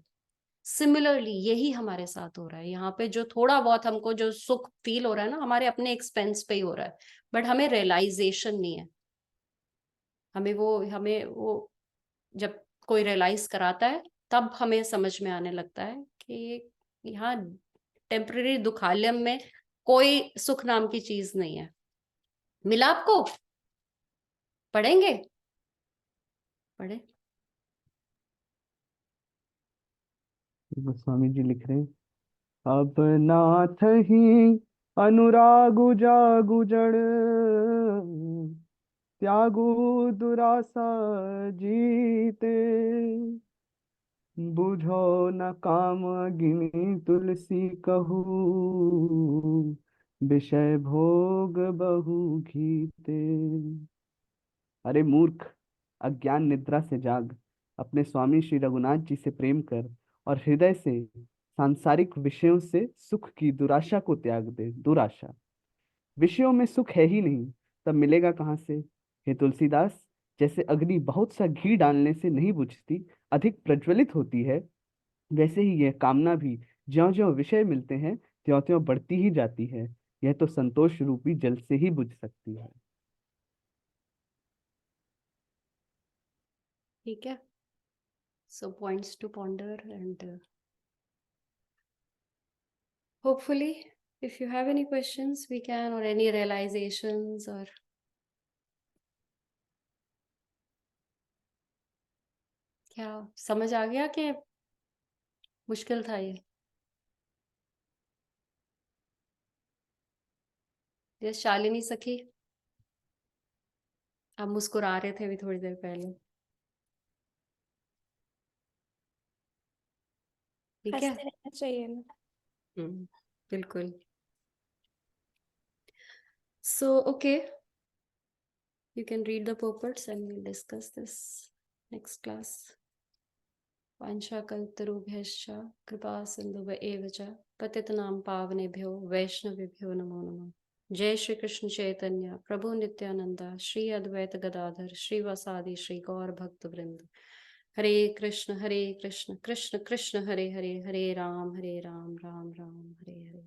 सिमिलरली यही हमारे साथ हो रहा है यहाँ पे। जो थोड़ा बहुत हमको जो सुख फील हो रहा है ना, हमारे अपने एक्सपेंस पे ही हो रहा है, बट हमें रियलाइजेशन नहीं है। हमें वो जब कोई रियलाइज कराता है, तब हमें समझ में आने लगता है कि यहाँ टेम्पररी दुखालयम में कोई सुख नाम की चीज नहीं है। मिला आपको? पढ़ेंगे? पढ़े। गोस्वामी जी लिख रहे हैं, अब नाथ ही अनुरागु जागु जड़, त्यागु दुरासा जीते, बुझो न काम अग्नि तुलसी कहू, विषय भोग बहु घीते। अरे मूर्ख, अज्ञान निद्रा से जाग, अपने स्वामी श्री रघुनाथ जी से प्रेम कर और हृदय से सांसारिक विषयों से सुख की दुराशा को त्याग दे। दुराशा, विषयों में सुख है ही नहीं, तब मिलेगा कहाँ से? हे तुलसीदास, जैसे अग्नि बहुत सा घी डालने से नहीं बुझती, अधिक प्रज्वलित होती है, वैसे ही यह कामना भी ज्यों ज्यों विषय मिलते हैं त्यों त्यों बढ़ती ही जाती है। यह तो संतोष रूपी जल से ही बुझ सकती है। ठीक है, so points to ponder, and hopefully if you have any questions we can, or any realizations, or क्या समझ आ गया कि मुश्किल था ये? ये शालिनी सखी, आप मुस्कुरा रहे थे अभी थोड़ी देर पहले। ठीक है, हंसते रहना चाहिए ना। बिल्कुल। So okay, you can read the purports and we'll discuss this next class. वाञ्छाकल्पतरुभ्यश्च कृपा सिन्धुभ्य एव च पतितनां पावनेभ्यो वैष्णवेभ्यो नमो नमः। जय श्री कृष्ण चैतन्य प्रभु नित्यानंद श्री अद्वैत गदाधर श्रीवासादि श्री गौर भक्त वृंद। हरे कृष्ण कृष्ण कृष्ण हरे हरे, हरे राम राम राम हरे हरे।